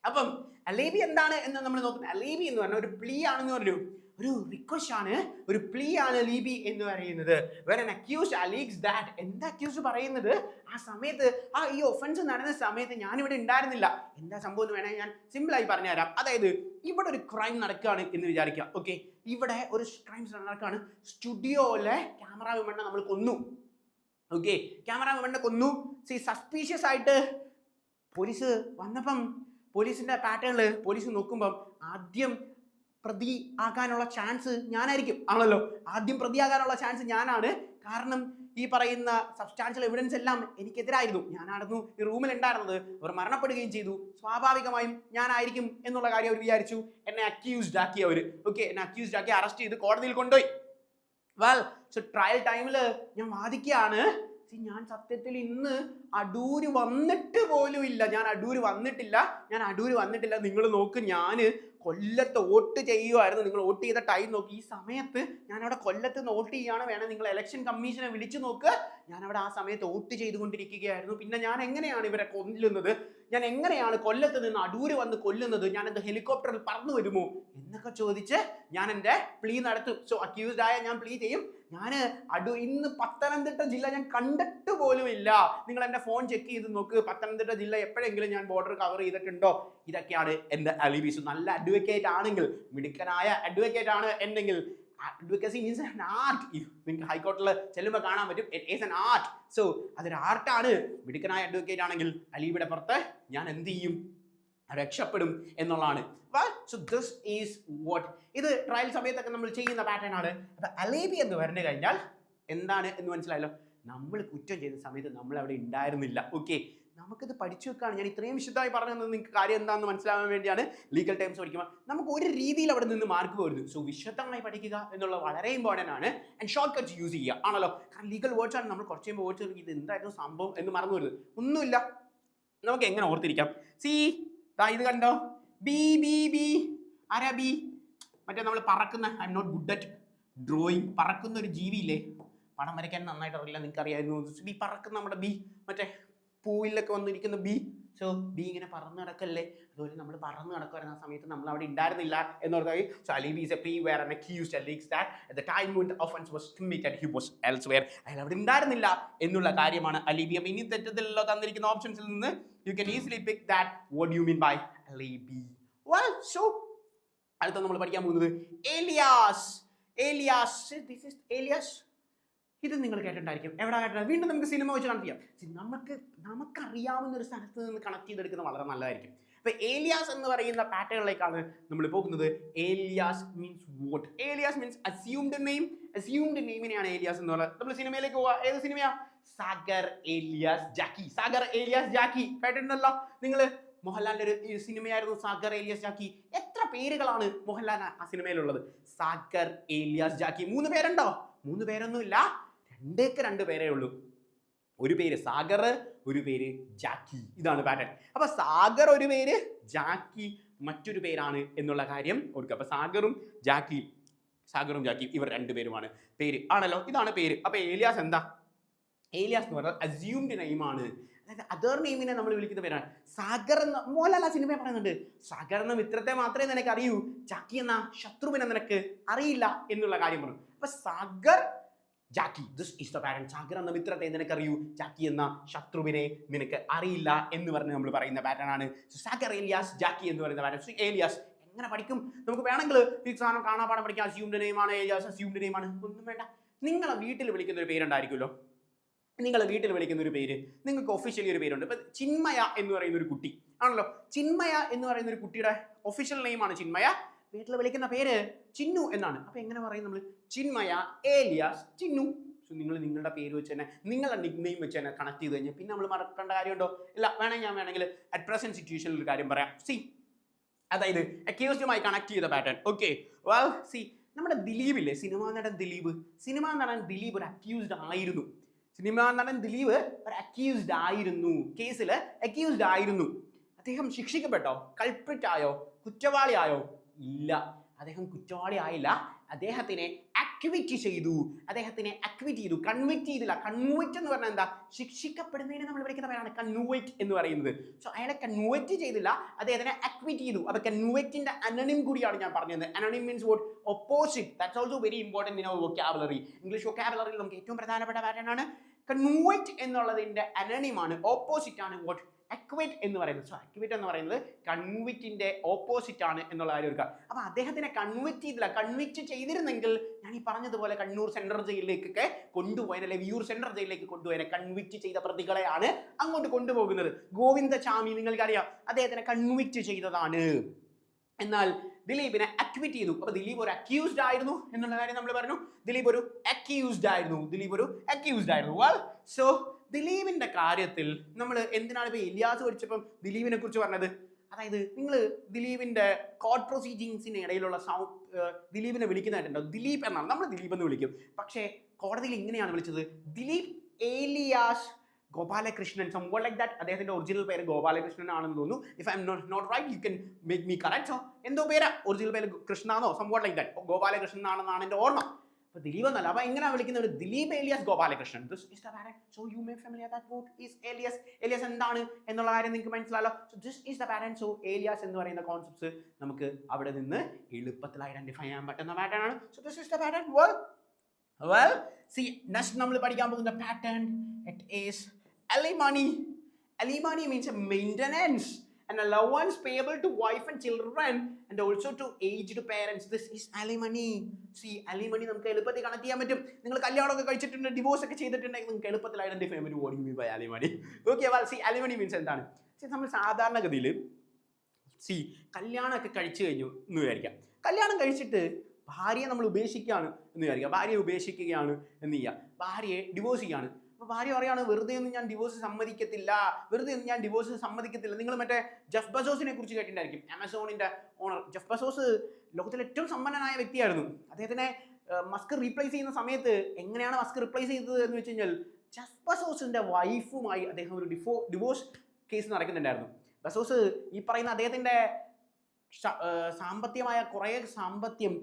അപ്പം അലേബി എന്താണ് എന്ന് നമ്മൾ നോക്കുന്നത്. അലേബി എന്ന് പറഞ്ഞാൽ ഒരു പ്ലീ ആണെന്ന് പറഞ്ഞു, ഒരു റിക്വസ്റ്റ് ആണ്, ഒരു പ്ലീ ആണ് ലീബി എന്ന് പറയുന്നത്. വേറെ അക്യൂസ്ഡ് അലീഗ്സ് ദാറ്റ്, എന്താ അക്യൂസ്ഡ് പറയുന്നത്? ആ സമയത്ത് ഈ ഒഫൻസ് നടന്ന സമയത്ത് ഞാനിവിടെ ഉണ്ടായിരുന്നില്ല. എന്താ സംഭവം എന്ന് വേണമെങ്കിൽ ഞാൻ സിമ്പിൾ ആയി പറഞ്ഞുതരാം. അതായത് ഇവിടെ ഒരു ക്രൈം നടക്കുകയാണ് എന്ന് വിചാരിക്കാം. ഓക്കെ, ഇവിടെ ഒരു ക്രൈം നടക്കുകയാണ്. സ്റ്റുഡിയോയിലെ ക്യാമറാമാനെ നമ്മൾ കൊന്നു. ഓക്കെ, ക്യാമറാമാനെ കൊന്നു. സസ്പീഷ്യസ് ആയിട്ട് പോലീസ് വന്നപ്പം പോലീസിന്റെ പാറ്റേണിൽ പോലീസ് നോക്കുമ്പം ആദ്യം പ്രതി ആകാനുള്ള ചാൻസ് ഞാനായിരിക്കും. ആണല്ലോ, ആദ്യം പ്രതിയാകാനുള്ള ചാൻസ് ഞാനാണ്. കാരണം ഈ പറയുന്ന സബ്സ്റ്റാൻഷ്യൽ എവിഡൻസ് എല്ലാം എനിക്കെതിരായിരുന്നു. ഞാനായിരുന്നു ഈ റൂമിൽ ഉണ്ടായിരുന്നത്, അവർ മരണപ്പെടുകയും ചെയ്തു. സ്വാഭാവികമായും ഞാനായിരിക്കും എന്നുള്ള കാര്യം അവർ വിചാരിച്ചു. എന്നെ അക്യൂസ്ഡ് ആക്കി അവർ. ഓക്കെ, എന്നെ അക്യൂസ്ഡ് ആക്കി അറസ്റ്റ് ചെയ്ത് കോടതിയിൽ കൊണ്ടുപോയി. സോ ട്രയൽ ടൈമിൽ ഞാൻ വാദിക്കുകയാണ്, ഞാൻ സത്യത്തിൽ ഇന്ന് അടൂര് വന്നിട്ട് പോലും ഇല്ല. ഞാൻ അടൂര് വന്നിട്ടില്ല. നിങ്ങൾ നോക്ക്, ഞാൻ കൊല്ലത്ത് വോട്ട് ചെയ്യുമായിരുന്നു. നിങ്ങൾ വോട്ട് ചെയ്ത ടൈം നോക്കി. ഈ സമയത്ത് ഞാൻ അവിടെ കൊല്ലത്ത് നിന്ന് വോട്ട് ചെയ്യാണ്. വേണം നിങ്ങൾ ഇലക്ഷൻ കമ്മീഷനെ വിളിച്ചു നോക്ക്. ഞാൻ അവിടെ ആ സമയത്ത് വോട്ട് ചെയ്തുകൊണ്ടിരിക്കുകയായിരുന്നു. പിന്നെ ഞാൻ എങ്ങനെയാണ് ഇവരെ കൊല്ലുന്നത്? ഞാൻ എങ്ങനെയാണ് കൊല്ലത്ത് നിന്ന് അടൂര് വന്ന് കൊല്ലുന്നത്? ഞാൻ എൻ്റെ ഹെലികോപ്റ്ററിൽ പറന്നു വരുമോ എന്നൊക്കെ ചോദിച്ച് ഞാൻ എൻ്റെ പ്ലീ നടത്തും. സോ അക്യൂസ്ഡ് ആയ ഞാൻ പ്ലീ ചെയ്യും. ഞാൻ ഇന്ന് പത്തനംതിട്ട ജില്ല ഞാൻ കണ്ടിട്ട് പോലും ഇല്ല. നിങ്ങൾ എൻ്റെ ഫോൺ ചെക്ക് ചെയ്ത് നോക്ക്, പത്തനംതിട്ട ജില്ല എപ്പോഴെങ്കിലും ഞാൻ ബോർഡർ കവർ ചെയ്തിട്ടുണ്ടോ? ഇതൊക്കെയാണ് എൻ്റെ അലിബീസ്. നല്ല അഡ്വക്കേറ്റ് ആണെങ്കിൽ, മിടുക്കനായ അഡ്വക്കേറ്റ് ആണ് എന്നെങ്കിൽ, advocacy means an art. നിങ്ങൾക്ക് ഹൈക്കോർട്ടിൽ ചെല്ലുമ്പോൾ കാണാൻ പറ്റും, it is an art. So അതൊരു ആർട്ടാണ്. മിടുക്കനായ അഡ്വക്കേറ്റ് ആണെങ്കിൽ അലീബിയുടെ പുറത്ത് ഞാൻ എന്ത് ചെയ്യും? രക്ഷപ്പെടും എന്നുള്ളതാണ്. So this is what. ഇത് ട്രയൽ സമയത്തൊക്കെ നമ്മൾ ചെയ്യുന്ന പാറ്റേൺ ആണ്. അപ്പൊ അലീബി എന്ന് പറഞ്ഞു കഴിഞ്ഞാൽ എന്താണ് എന്ന് മനസ്സിലായല്ലോ. നമ്മൾ കുറ്റം ചെയ്ത സമയത്ത് നമ്മൾ അവിടെ ഉണ്ടായിരുന്നില്ല. ഓക്കെ, നമുക്കിത് പഠിച്ചു വെക്കാണ്. ഞാൻ ഇത്രയും വിശദമായി പറഞ്ഞു തന്നത് നിങ്ങൾക്ക് കാര്യം എന്താണെന്ന് മനസ്സിലാവാൻ വേണ്ടിയാണ്. ലീഗൽ ടേംസ് പഠിക്കുമ്പോൾ നമുക്ക് ഒരു രീതിയിൽ അവിടെ നിന്ന് മാർക്ക് പോരുന്നു. സോ വിശദമായി പഠിക്കുക എന്നുള്ളത് വളരെ ഇമ്പോർട്ടൻ്റ് ആണ്. ആൻഡ് ഷോർട്ട് കട്ട്സ് യൂസ് ചെയ്യുക ആണല്ലോ. കാരണം ലീഗൽ വേർഡ്സ് ആണ്. നമ്മൾ കുറച്ച് കഴിയുമ്പോൾ വേർഡ്സ് ഇത് എന്തായിരുന്നു സംഭവം എന്ന് മറന്നു വരുന്നത്. ഒന്നുമില്ല, നമുക്ക് എങ്ങനെ ഓർത്തിരിക്കാം? ഇത് കണ്ടോ, ബി ബി ബി. ആരാ ബി? മറ്റേ നമ്മൾ പറക്കുന്ന I'm not good at drawing. പറക്കുന്ന ഒരു ജീവിയില്ലേ, പടം വരയ്ക്കാൻ നന്നായിട്ട് അറിയില്ല, നിങ്ങൾക്ക് അറിയാമായിരുന്നു. ബി പറക്കുന്ന നമ്മുടെ ബി, മറ്റേ പൂവിലൊക്കെ വന്നിരിക്കുന്ന ബി. സോ ബി ഇങ്ങനെ പറന്ന് നടക്കല്ലേ, അതുപോലെ നമ്മൾ പറന്ന് നടക്കുവായിരുന്ന സമയത്ത് നമ്മൾ അവിടെ ഉണ്ടായിരുന്നില്ല എന്ന് പറഞ്ഞാൽ so alibi is a plea where an accused alleges that at the time when the offense was committed he was elsewhere. അയാൾ അവിടെ ഉണ്ടായിരുന്നില്ല എന്നുള്ള കാര്യമാണ് അലിബി. അപ്പോൾ ഇനി തെറ്റത്തിലല്ലോ തന്നിരിക്കുന്ന ഓപ്ഷൻസിൽ നിന്ന് you can easily pick that what do you mean by alibi. well so അടുത്ത നമ്മൾ പഠിക്കാൻ പോകുന്നത് ഏലിയാസ്. This is Elias. ഇത് നിങ്ങൾ കേട്ടിട്ടുണ്ടായിരിക്കും. എവിടെ കേട്ടിട്ടുണ്ട്? വീണ്ടും നമുക്ക് സിനിമ വെച്ച് കണക്ട് ചെയ്യാം. നമുക്കറിയാവുന്ന ഒരു സ്ഥലത്ത് നിന്ന് കണക്ട് ചെയ്തെടുക്കുന്നത് വളരെ നല്ലതായിരിക്കും. അപ്പൊ ഏലിയാസ് എന്ന് പറയുന്ന പാറ്റേണിലേക്കാണ് നമ്മൾ പോകുന്നത്. Alias means what? Alias means assumed name. Assumed നെയിമിനെയാണ് ഏലിയാസ് എന്ന് പറയുന്നത്. നമ്മൾ സിനിമയിലേക്ക് പോവാ. ഏത് സിനിമയാ? സാഗർ ഏലിയാസ് ജാക്കി. സാഗർ ഏലിയാസ് ജാക്കി കേട്ടിട്ടുണ്ടല്ലോ നിങ്ങൾ. മോഹൻലാലിന്റെ ഒരു സിനിമയായിരുന്നു സാഗർ ഏലിയാസ് ജാക്കി. എത്ര പേരുകളാണ് മോഹൻലാൽ ആ സിനിമയിലുള്ളത്? സാഗർ ഏലിയാസ് ജാക്കി. 3 പേരുണ്ടോ? 3 പേരൊന്നുമില്ല, 2 പേരേ ഉള്ളൂ. ഒരു പേര് സാഗർ, ഒരു പേര് ജാക്കി. ഇതാണ് പാറ്റേൺ. അപ്പൊ സാഗർ ഒരു പേര്, ജാക്കി മറ്റൊരു പേരാണ് എന്നുള്ള കാര്യം ഓർക്കുക. അപ്പൊ സാഗറും ജാക്കിയും ഇവർ 2 പേരുമാണ് പേര് ആണല്ലോ. ഇതാണ് പേര്. അപ്പൊ ഏലിയാസ് എന്താ? ഏലിയാസ് എന്ന് പറഞ്ഞാൽ അസ്യൂംഡ് നെയിമാണ്. അതായത് അതർ നെയിമിനെ നമ്മൾ വിളിക്കുന്ന പേരാണ്. സാഗർ എന്ന മോഹൻലാൽ ആ സിനിമ പറയുന്നുണ്ട്, സാഗർ എന്ന മിത്രത്തെ മാത്രമേ നിനക്ക് അറിയൂ, ജാക്കി എന്ന ശത്രുവിനെ നിനക്ക് അറിയില്ല എന്നുള്ള കാര്യം പറഞ്ഞു. അപ്പൊ Sagar Jacky, this is the pattern. Sagar എന്ന മിത്രത്തെ നിനക്കറിയൂ, ജാക്കി എന്ന ശത്രുവിനെ നിനക്ക് അറിയില്ല എന്ന് പറഞ്ഞ് നമ്മൾ പറയുന്ന പാറ്റേൺ ആണ് സാഗർ ഏലിയാസ് ജാക്കി എന്ന് പറയുന്ന പാറ്റേൺ. ഏലിയാസ് എങ്ങനെ പഠിക്കും? നമുക്ക് വേണമെങ്കിൽ ഈ സാധനം കാണാപാഠം പഠിക്കാം. അസ്യൂംഡ് നെയിമാണ് ഏലിയാസ്, അസ്യൂംഡ് നെയിമാണ്. ഒന്നും വേണ്ട. നിങ്ങളെ വീട്ടിൽ വിളിക്കുന്ന ഒരു പേരുണ്ടായിരിക്കുമല്ലോ. നിങ്ങളെ വീട്ടിൽ വിളിക്കുന്ന ഒരു പേര്, നിങ്ങൾക്ക് ഒഫീഷ്യലി ഒരു പേരുണ്ട്. ഇപ്പൊ ചിന്മയ എന്ന് പറയുന്ന ഒരു കുട്ടി ആണല്ലോ. ചിന്മയ എന്ന് പറയുന്ന ഒരു കുട്ടിയുടെ ഒഫീഷ്യൽ നെയിമാണ് ചിന്മയ. വീട്ടിൽ വിളിക്കുന്ന പേര് ചിന്നു എന്നാണ്. അപ്പൊ എങ്ങനെ പറയും നമ്മൾ? ചിന്മയ ഏലിയാസ് ചിന്നു. സോ നിങ്ങൾ നിങ്ങളുടെ പേര് വെച്ച് തന്നെ, നിങ്ങളുടെ നിക് നെയിം വെച്ച് തന്നെ കണക്ട് ചെയ്ത് കഴിഞ്ഞാൽ പിന്നെ നമ്മൾ മറക്കേണ്ട കാര്യമുണ്ടോ? ഇല്ല. വേണമെങ്കിൽ അറ്റ് പ്രസന്റ് സിറ്റുവേഷനിൽ ഒരു കാര്യം പറയാം. സി, അതായത് അക്യൂസ്ഡുമായി കണക്ട് ചെയ്ത പാറ്റേൺ. ഓക്കെ, വെൽ സി, നമ്മുടെ ദിലീപില്ലേ, സിനിമാ നടൻ ദിലീപ് ഒരു അക്യൂസ്ഡ് ആയിരുന്നു. സിനിമാ നടൻ ദിലീപ് ഒരു അക്യൂസ്ഡ് ആയിരുന്നു. കേസിൽ അക്യൂസ്ഡ് ആയിരുന്നു. അദ്ദേഹം ശിക്ഷിക്കപ്പെട്ടോ? കൾപ്രിറ്റ് ആയോ? കുറ്റവാളി ആയോ? ഇല്ല, അദ്ദേഹം കുറ്റവാളി ആയില്ല. അദ്ദേഹത്തിനെ അക്വിറ്റ് ചെയ്തു. കൺവിക്റ്റ് ചെയ്തില്ല. കൺവിക്റ്റ് എന്ന് പറഞ്ഞാൽ എന്താ? ശിക്ഷിക്കപ്പെടുന്നതിന് നമ്മൾ വിളിക്കുന്ന പേരാണ് കൺവിക്റ്റ് എന്ന് പറയുന്നത്. സോ അയാളെ കൺവിക്റ്റ് ചെയ്തില്ല, അദ്ദേഹത്തിനെ അക്വിറ്റ് ചെയ്തു. അപ്പൊ കൺവിക്റ്റിന്റെ അനണിം കൂടിയാണ് ഞാൻ പറഞ്ഞത്. അനണിം means what? Opposite. That's also very important in our vocabulary. English വൊക്കാബുലറിയിൽ നമുക്ക് ഏറ്റവും പ്രധാനപ്പെട്ട പാറ്റേൺ ആണ് കൺവിക്റ്റ് എന്നുള്ളതിന്റെ അനണിമാണ്, ഓപ്പോസിറ്റ് ആണ് വാട്ട്? അക്വിറ്റ് എന്ന് പറയുന്നത്. സോ അക്വിറ്റ് എന്ന് പറയുന്നത് കൺവിക്റ്റിന്റെ ഓപ്പോസിറ്റ് ആണ് എന്നുള്ള കാര്യം എടുക്കുക. അപ്പൊ അദ്ദേഹത്തിനെ കൺവിക്റ്റ് ചെയ്തില്ല. കൺവിക്റ്റ് ചെയ്തിരുന്നെങ്കിൽ ഞാൻ ഈ പറഞ്ഞതുപോലെ കണ്ണൂർ സെൻട്രൽ ജയിലിലേക്കൊക്കെ കൊണ്ടുപോയതിനെ, അല്ലെ വിയൂർ സെൻട്രൽ ജയിലിലേക്ക് കൊണ്ടുപോയതിനെ, കൺവിക്റ്റ് ചെയ്ത പ്രതികളെയാണ് അങ്ങോട്ട് കൊണ്ടുപോകുന്നത്. ഗോവിന്ദചാമി നിങ്ങൾക്കറിയാം, അദ്ദേഹത്തിനെ കൺവിക്റ്റ് ചെയ്തതാണ്. എന്നാൽ ദിലീപിനെ അക്വിറ്റ് ചെയ്തു. അപ്പൊ ദിലീപ് ഒരു അക്യൂസ്ഡ് ആയിരുന്നു എന്നുള്ള കാര്യം നമ്മൾ പറഞ്ഞു. ദിലീപ് ഒരു അക്യൂസ്ഡ് ആയിരുന്നു. വെൽ സോ ദിലീപിന്റെ കാര്യത്തിൽ നമ്മൾ എന്തിനാണ് ഇപ്പൊ ഇലിയാസ് പഠിച്ചപ്പം ദിലീപിനെ കുറിച്ച് പറഞ്ഞത്? അതായത് നിങ്ങൾ ദിലീപിന്റെ കോർട്ട് പ്രൊസീജിങ്സിന് ഇടയിലുള്ള ദിലീപിനെ വിളിക്കുന്നതായിട്ടുണ്ടോ? ദിലീപ് എന്നാണ്, നമ്മൾ ദിലീപ് എന്ന് വിളിക്കും. പക്ഷേ കോടതിയിൽ ഇങ്ങനെയാണ് വിളിച്ചത്, Dileep alias Gopalakrishnan, someone like that. അദ്ദേഹത്തിന്റെ ഒറിജിനൽ പേര് ഗോപാലകൃഷ്ണൻ ആണെന്ന് തോന്നുന്നു. If I'm not right you can make me correct. So എന്തോ പേരാ, ഒറിജിനൽ പേര് കൃഷ്ണാന്നോ സംവൺ ലൈക്ക് ദാറ്റ്, ഗോപാലകൃഷ്ണൻ ആണെന്നാണ് എൻ്റെ ഓർമ്മ. അപ്പൊ ദിലീപ് എന്നല്ല. അപ്പൊ എങ്ങനെയാണ് വിളിക്കുന്നത്? Dileep alias Gopalakrishnan. This is the pattern. So you may familiar that what is alias. Alias എന്താണ് എന്നുള്ള കാര്യം നിങ്ങൾക്ക് മനസ്സിലായല്ലോ. So this is the pattern. So Elias എന്ന് പറയുന്ന കോൺസെപ്റ്റ്സ് നമുക്ക് അവിടെ നിന്ന് എളുപ്പത്തിൽ ഐഡന്റിഫൈ ചെയ്യാൻ പറ്റുന്ന പാറ്റേൺ ആണ്. So this is the pattern. Well C, next നമ്മൾ പഠിക്കാൻ പോകുന്ന pattern it is alimony. Alimony means a maintenance and allowance payable to wife and children and also to aged parents. This is alimony. See, alimony നമുക്ക് എളുപ്പത്തിൽ കണക്ട് ചെയ്യാൻ പറ്റും. നിങ്ങൾ കല്യാണമൊക്കെ കഴിച്ചിട്ടുണ്ട്, ഡിവോഴ്സ് ഒക്കെ ചെയ്തിട്ടുണ്ടെങ്കിൽ നിങ്ങൾക്ക് എളുപ്പത്തിൽ ഐഡന്റിഫൈ ചെയ്യാൻ പറ്റും. What do you mean by alimony? Okay, well, see, alimony means എന്താണ്? See, നമ്മൾ സാധാരണഗതിയിൽ കല്യാണമൊക്കെ കഴിച്ചു കഴിഞ്ഞു എന്ന് വിചാരിക്കാം. കല്യാണം കഴിച്ചിട്ട് ഭാര്യയെ നമ്മൾ ഉപേക്ഷിക്കുകയാണ് എന്ന് വിചാരിക്കാം. ഭാര്യയെ ഉപേക്ഷിക്കുകയാണ് എന്ന് ചെയ്യുക. ഭാര്യയെ ഡിവോഴ്സ് ചെയ്യാണ്. അപ്പോൾ ഭാര്യ പറയാണ്, വെറുതെ ഒന്നും ഞാൻ ഡിവോഴ്സ് സമ്മതിക്കത്തില്ല. നിങ്ങൾ മറ്റേ ജെഫ് ബസോസിനെ കുറിച്ച് കേട്ടിട്ടുണ്ടായിരിക്കും. ആമസോണിന്റെ ഓണർ ജെഫ് ബസോസ് ലോകത്തിലെ ഏറ്റവും സമ്പന്നനായ വ്യക്തിയായിരുന്നു. അദ്ദേഹത്തിനെ മസ്ക് റീപ്ലേസ് ചെയ്യുന്ന സമയത്ത് എങ്ങനെയാണ് മസ്ക് റീപ്ലേസ് ചെയ്തത് എന്ന് വെച്ച് കഴിഞ്ഞാൽ, ജെഫ് ബസോസിന്റെ വൈഫുമായി അദ്ദേഹം ഒരു ഡിവോഴ്സ് കേസ് നടക്കുന്നുണ്ടായിരുന്നു. ബസോസ് ഈ പറയുന്ന അദ്ദേഹത്തിന്റെ സാമ്പത്തികമായ കുറേ സാമ്പത്തികം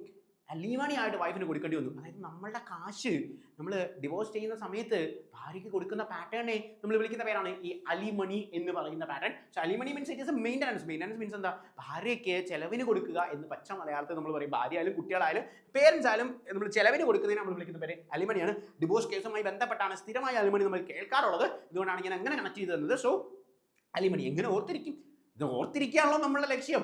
അലിമണി ആയിട്ട് വൈഫിന് കൊടുക്കേണ്ടി വന്നു. അതായത് നമ്മളുടെ കാശ് നമ്മൾ ഡിവോഴ്സ് ചെയ്യുന്ന സമയത്ത് ഭാര്യയ്ക്ക് കൊടുക്കുന്ന പാറ്റേണെ നമ്മൾ വിളിക്കുന്ന പേരാണ് ഈ അലിമണി എന്ന് പറയുന്ന pattern. So alimony means it is a maintenance. Maintenance means എന്താ, ഭാര്യയ്ക്ക് ചെലവിന് കൊടുക്കുക എന്ന് പച്ച മലയാളത്തിൽ നമ്മൾ പറയും. ഭാര്യ ആയാലും കുട്ടികളായാലും പേരൻസ് ആയാലും നമ്മൾ ചെലവിന് കൊടുക്കുന്നതിന് നമ്മൾ വിളിക്കുന്ന പേര് അലിമണിയാണ്. ഡിവോഴ്സ് കേസുമായി ബന്ധപ്പെട്ടാണ് സ്ഥിരമായ അലിമണി നമ്മൾ കേൾക്കാറുള്ളത്. ഇതുകൊണ്ടാണ് ഞാൻ അങ്ങനെ കണക്ട് ചെയ്ത് തന്നത്. സോ അലിമണി എങ്ങനെ ഓർത്തിരിക്കും? ഇത് ഓർത്തിരിക്കുകയാണല്ലോ നമ്മളുടെ ലക്ഷ്യം.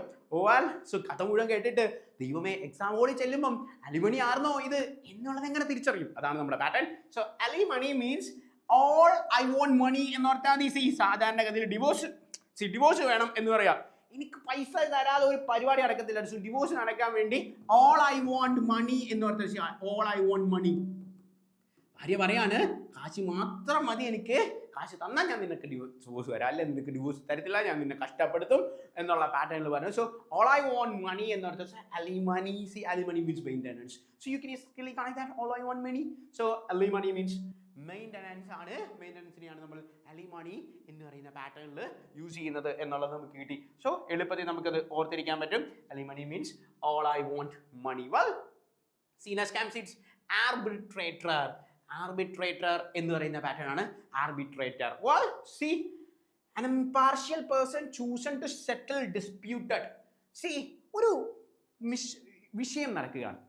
സോ കഥ മുഴുവൻ കേട്ടിട്ട് ദൈവമേ എക്സാം ഓടി ചെല്ലുമ്പം അലിമണി ആർന്നോ ഇത് എന്നുള്ളത് എങ്ങനെ തിരിച്ചറിയും? അതാണ് നമ്മുടെ pattern. So alimony means all I want money എന്നോർത്താൽ മതി. സാധാരണഗതിയിൽ ഡിവോഴ്സ് വേണം എന്ന് പറയാം. എനിക്ക് പൈസ തരാതെ ഒരു പരിപാടി നടക്കത്തില്ല. ഡിവോഴ്സ് നടക്കാൻ വേണ്ടി ഓൾ ഐ വോണ്ട് മണി എന്നോർത്ത ഓൾ ഐ വോണ്ട് മണി. ഭാര്യ പറയാണ് കാശ് മാത്രം മതി എനിക്ക്, കാശ് തന്നാൽ ഞാൻ നിനക്ക് ഡിവോഴ്സ് വരാം, അല്ലെ നിനക്ക് ഡിവോഴ്സ് തരത്തില്ല, ഞാൻ നിന്നെ കഷ്ടപ്പെടുത്തും എന്നുള്ള പാറ്റേണിൽ പറഞ്ഞു. So all I want money എന്നോർത്ത alimony. Alimony means maintenance. So you can easily connect that all I want money. So alimony means maintenance ആണ്. മെയിൻ്റനൻസിനെയാണ് നമ്മൾ അലിമണി എന്ന് പറയുന്ന പാറ്റേണിൽ യൂസ് ചെയ്യുന്നത് എന്നുള്ളത് നമുക്ക് കിട്ടി. സോ എളുപ്പത്തിൽ നമുക്കത് ഓർത്തിരിക്കാൻ പറ്റും. Alimony means all I want money. Well seen as comes arbitrator. Arbitrator എന്ന് പറയുന്ന പാറ്റേൺ ആണ് arbitrator. Well see an impartial person chosen to settle disputed. See ഒരു വിഷയം നടക്കുകയാണ്.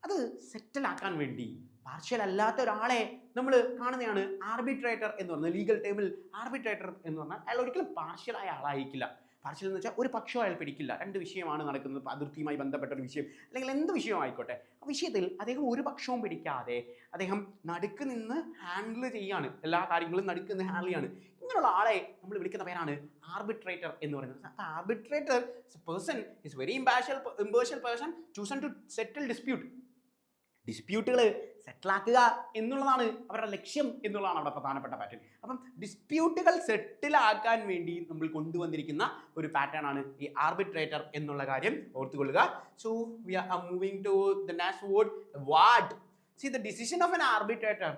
അത് സെറ്റിൽ ആക്കാൻ വേണ്ടി പാർഷ്യൽ അല്ലാത്ത ഒരാളെ നമ്മൾ കാണുന്നതാണ് ആർബിട്രേറ്റർ എന്ന് പറയുന്നത്. ലീഗൽ ടേമിൽ ആർബിട്രേറ്റർ എന്ന് പറഞ്ഞാൽ അയാൾ ഒരിക്കലും പാർഷ്യലായ ആളായിരിക്കില്ല. പാർഷ്യൽ എന്ന് വെച്ചാൽ ഒരു പക്ഷം അയാൾ പിടിക്കില്ല. രണ്ട് വിഷയമാണ് നടക്കുന്നത്, അതിർത്തിയുമായി ബന്ധപ്പെട്ട ഒരു വിഷയം അല്ലെങ്കിൽ എന്ത് വിഷയമായിക്കോട്ടെ, ആ വിഷയത്തിൽ അദ്ദേഹം ഒരു പക്ഷവും പിടിക്കാതെ അദ്ദേഹം നടുക്ക് നിന്ന് ഹാൻഡിൽ ചെയ്യാണ്. എല്ലാ കാര്യങ്ങളും നടുക്ക് നിന്ന് ഹാൻഡിൽ ചെയ്യാണ്. ഇങ്ങനെയുള്ള ആളെ നമ്മൾ വിളിക്കുന്ന പേരാണ് ആർബിട്രേറ്റർ എന്ന് പറയുന്നത്. അപ്പോൾ arbitrator person is very impartial person chosen to settle ഡിസ്പ്യൂട്ടുകൾ സെറ്റിലാക്കുക എന്നുള്ളതാണ് അവരുടെ ലക്ഷ്യം എന്നുള്ളതാണ് അവിടെ പ്രധാനപ്പെട്ട പാറ്റേൺ. അപ്പം ഡിസ്പ്യൂട്ടുകൾ സെറ്റിലാക്കാൻ വേണ്ടി നമ്മൾ കൊണ്ടുവന്നിരിക്കുന്ന ഒരു പാറ്റേൺ ആണ് ഈ ആർബിട്രേറ്റർ എന്നുള്ള കാര്യം ഓർത്തുകൊള്ളുക. So we are moving to the next word, award. See the decision of an arbitrator.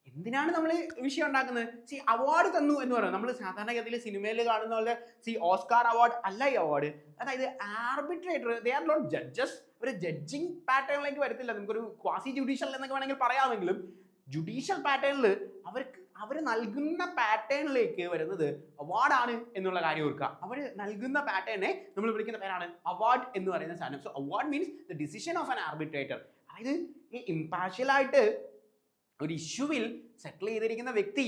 എന്തിനാണ് നമ്മൾ വിഷയം ഉണ്ടാക്കുന്നത്? അവാർഡ് തന്നു എന്ന് പറയുന്നത് നമ്മൾ സാധാരണഗതിയിൽ സിനിമയിൽ കാണുന്ന പോലെ ഓസ്കാർ അവാർഡ് അല്ല ഈ അവാർഡ്. അതായത് arbitrator they are not judges. ഒരു ജഡ്ജിങ് പാറ്റേണിലേക്ക് വരത്തില്ല. നമുക്കൊരു ക്വാസി ജുഡീഷ്യൽ എന്നൊക്കെ വേണമെങ്കിൽ പറയാമെങ്കിലും ജുഡീഷ്യൽ പാറ്റേണിൽ അവർ നൽകുന്ന പാറ്റേണിലേക്ക് വരുന്നത് അവാർഡാണ് എന്നുള്ള കാര്യം ഓർക്കുക. അവർ നൽകുന്ന പാറ്റേണിനെ നമ്മൾ വിളിക്കുന്ന പേരാണ് അവാർഡ് എന്ന് പറയുന്ന സാധനം. So award means the decision of an arbitrator. അതായത് ഈ ഇംപാർഷ്യലായിട്ട് ഒരു ഇഷ്യൂവിൽ സെറ്റിൽ ചെയ്തിരിക്കുന്ന വ്യക്തി,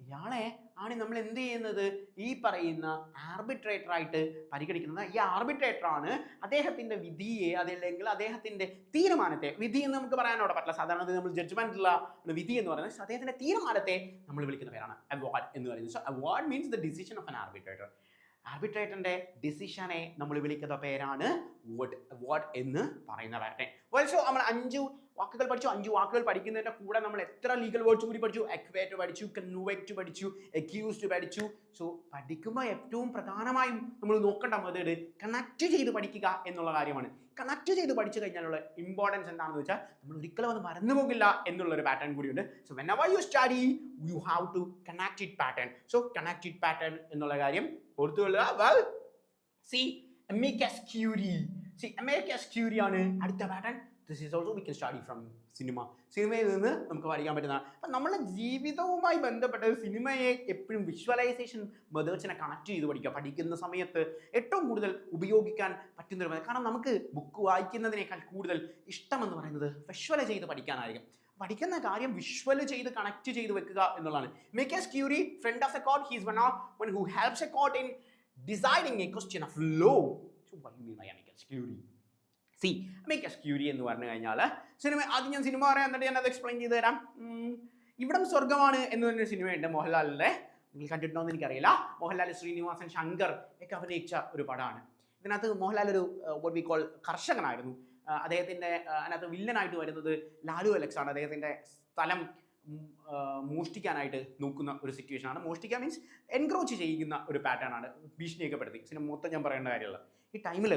ഇയാളെ ആണ് നമ്മൾ എന്ത് ചെയ്യുന്നത്, ഈ പറയുന്ന ആർബിട്രേറ്ററായിട്ട് പരിഗണിക്കുന്നത്. ഈ ആർബിട്രേറ്ററാണ് അദ്ദേഹത്തിൻ്റെ വിധിയെ അതല്ലെങ്കിൽ അദ്ദേഹത്തിൻ്റെ തീരുമാനത്തെ, വിധി എന്ന് നമുക്ക് പറയാനോടെ പറ്റില്ല, സാധാരണ നമ്മൾ ജഡ്ജ്മെന്റുള്ള വിധി എന്ന് പറയുന്നത്, അദ്ദേഹത്തിൻ്റെ തീരുമാനത്തെ നമ്മൾ വിളിക്കുന്ന പേരാണ് അവാർഡ് എന്ന് പറയുന്നത്. So award means the decision of an arbitrator. ആർബിട്രേറ്ററിന്റെ ഡിസിഷനെ നമ്മൾ വിളിക്കുന്ന പേരാണ് അവാർഡ് എന്ന് പറയുന്ന പാറ്റേൺ. ഓൾസോ നമ്മൾ 5 വാക്കുകൾ പഠിച്ചു. 5 വാക്കുകൾ പഠിക്കുന്നതിന്റെ കൂടെ നമ്മൾ എത്ര ലീഗൽ വേർഡ്സ് കൂടി പഠിച്ചു? അക്വേറ്റ് പഠിച്ചു, കൺവെക്റ്റ് പഠിച്ചു, അക്യൂസ്ഡ് പഠിച്ചു. സോ പഠിക്കുമ്പോൾ ഏറ്റവും പ്രധാനമായും നമ്മൾ നോക്കേണ്ട മെത്തേഡ് കണക്ട് ചെയ്ത് പഠിക്കുക എന്നുള്ള കാര്യമാണ്. കണക്ട് ചെയ്ത് പഠിച്ചു കഴിഞ്ഞാലുള്ള ഇമ്പോർട്ടൻസ് എന്താണെന്ന് വെച്ചാൽ നമ്മൾ ഒരിക്കലും അത് മറന്നു പോകില്ല എന്നുള്ളൊരു പാറ്റേൺ കൂടിയുണ്ട്. So whenever you study you have to connect it pattern. So connect it pattern എന്നുള്ള കാര്യം ഓർത്തുകൊള്ളുക. Well see amicus curiae. amicus curiae ആണ് അടുത്ത pattern. This is also we can study from cinema. സിനിമയിൽ നിന്ന് നമുക്ക് പഠിക്കാൻ പറ്റുന്നതാണ്. അപ്പം നമ്മുടെ ജീവിതവുമായി ബന്ധപ്പെട്ട സിനിമയെ എപ്പോഴും വിഷ്വലൈസേഷൻ മെത്തേഡ്സിനെ കണക്ട് ചെയ്ത് പഠിക്കുന്ന സമയത്ത് ഏറ്റവും കൂടുതൽ ഉപയോഗിക്കാൻ പറ്റുന്നൊരു മെത്തേഡ്. കാരണം നമുക്ക് ബുക്ക് വായിക്കുന്നതിനേക്കാൾ കൂടുതൽ ഇഷ്ടമെന്ന് പറയുന്നത് വിഷ്വലൈസ് ചെയ്ത് പഠിക്കാനായിരിക്കും. പഠിക്കുന്ന കാര്യം വിഷ്വൽ ചെയ്ത് കണക്ട് ചെയ്ത് വെക്കുക എന്നുള്ളതാണ്. Amicus curiae, friend of the court, he is one who helps a court in deciding a question of law. So what do you mean by amicus curiae? amicus curiae എന്ന് പറഞ്ഞു കഴിഞ്ഞാൽ സിനിമ, ആദ്യം ഞാൻ സിനിമ പറയാൻ എന്നിട്ട് ഞാൻ അത് എക്സ്പ്ലെയിൻ ചെയ്ത് തരാം. ഇവിടം സ്വർഗമാണ് എന്ന് പറഞ്ഞൊരു സിനിമയുണ്ട് മോഹൻലാലിൻ്റെ. നിങ്ങൾ കണ്ടിട്ടുണ്ടോ എന്ന് എനിക്കറിയില്ല. മോഹൻലാൽ, ശ്രീനിവാസൻ, ശങ്കർ ഒക്കെ അഭിനയിച്ച ഒരു പടമാണ്. ഇതിനകത്ത് മോഹൻലാൽ ഒരു what we call കർഷകനായിരുന്നു. അദ്ദേഹത്തിൻ്റെ അതിനകത്ത് വില്ലനായിട്ട് വരുന്നത് ലാലു അലക്സ് ആണ്. അദ്ദേഹത്തിൻ്റെ സ്ഥലം മോഷ്ടിക്കാനായിട്ട് നോക്കുന്ന ഒരു സിറ്റുവേഷൻ ആണ്. മോഷ്ടിക്കാൻ മീൻസ് എൻക്രോച്ച് ചെയ്യുന്ന ഒരു പാറ്റേൺ ആണ്. ഭീഷണിയൊക്കെ പെടുത്തി. സിനിമ മൊത്തം ഞാൻ പറയേണ്ട കാര്യമുള്ള ഈ ടൈമിൽ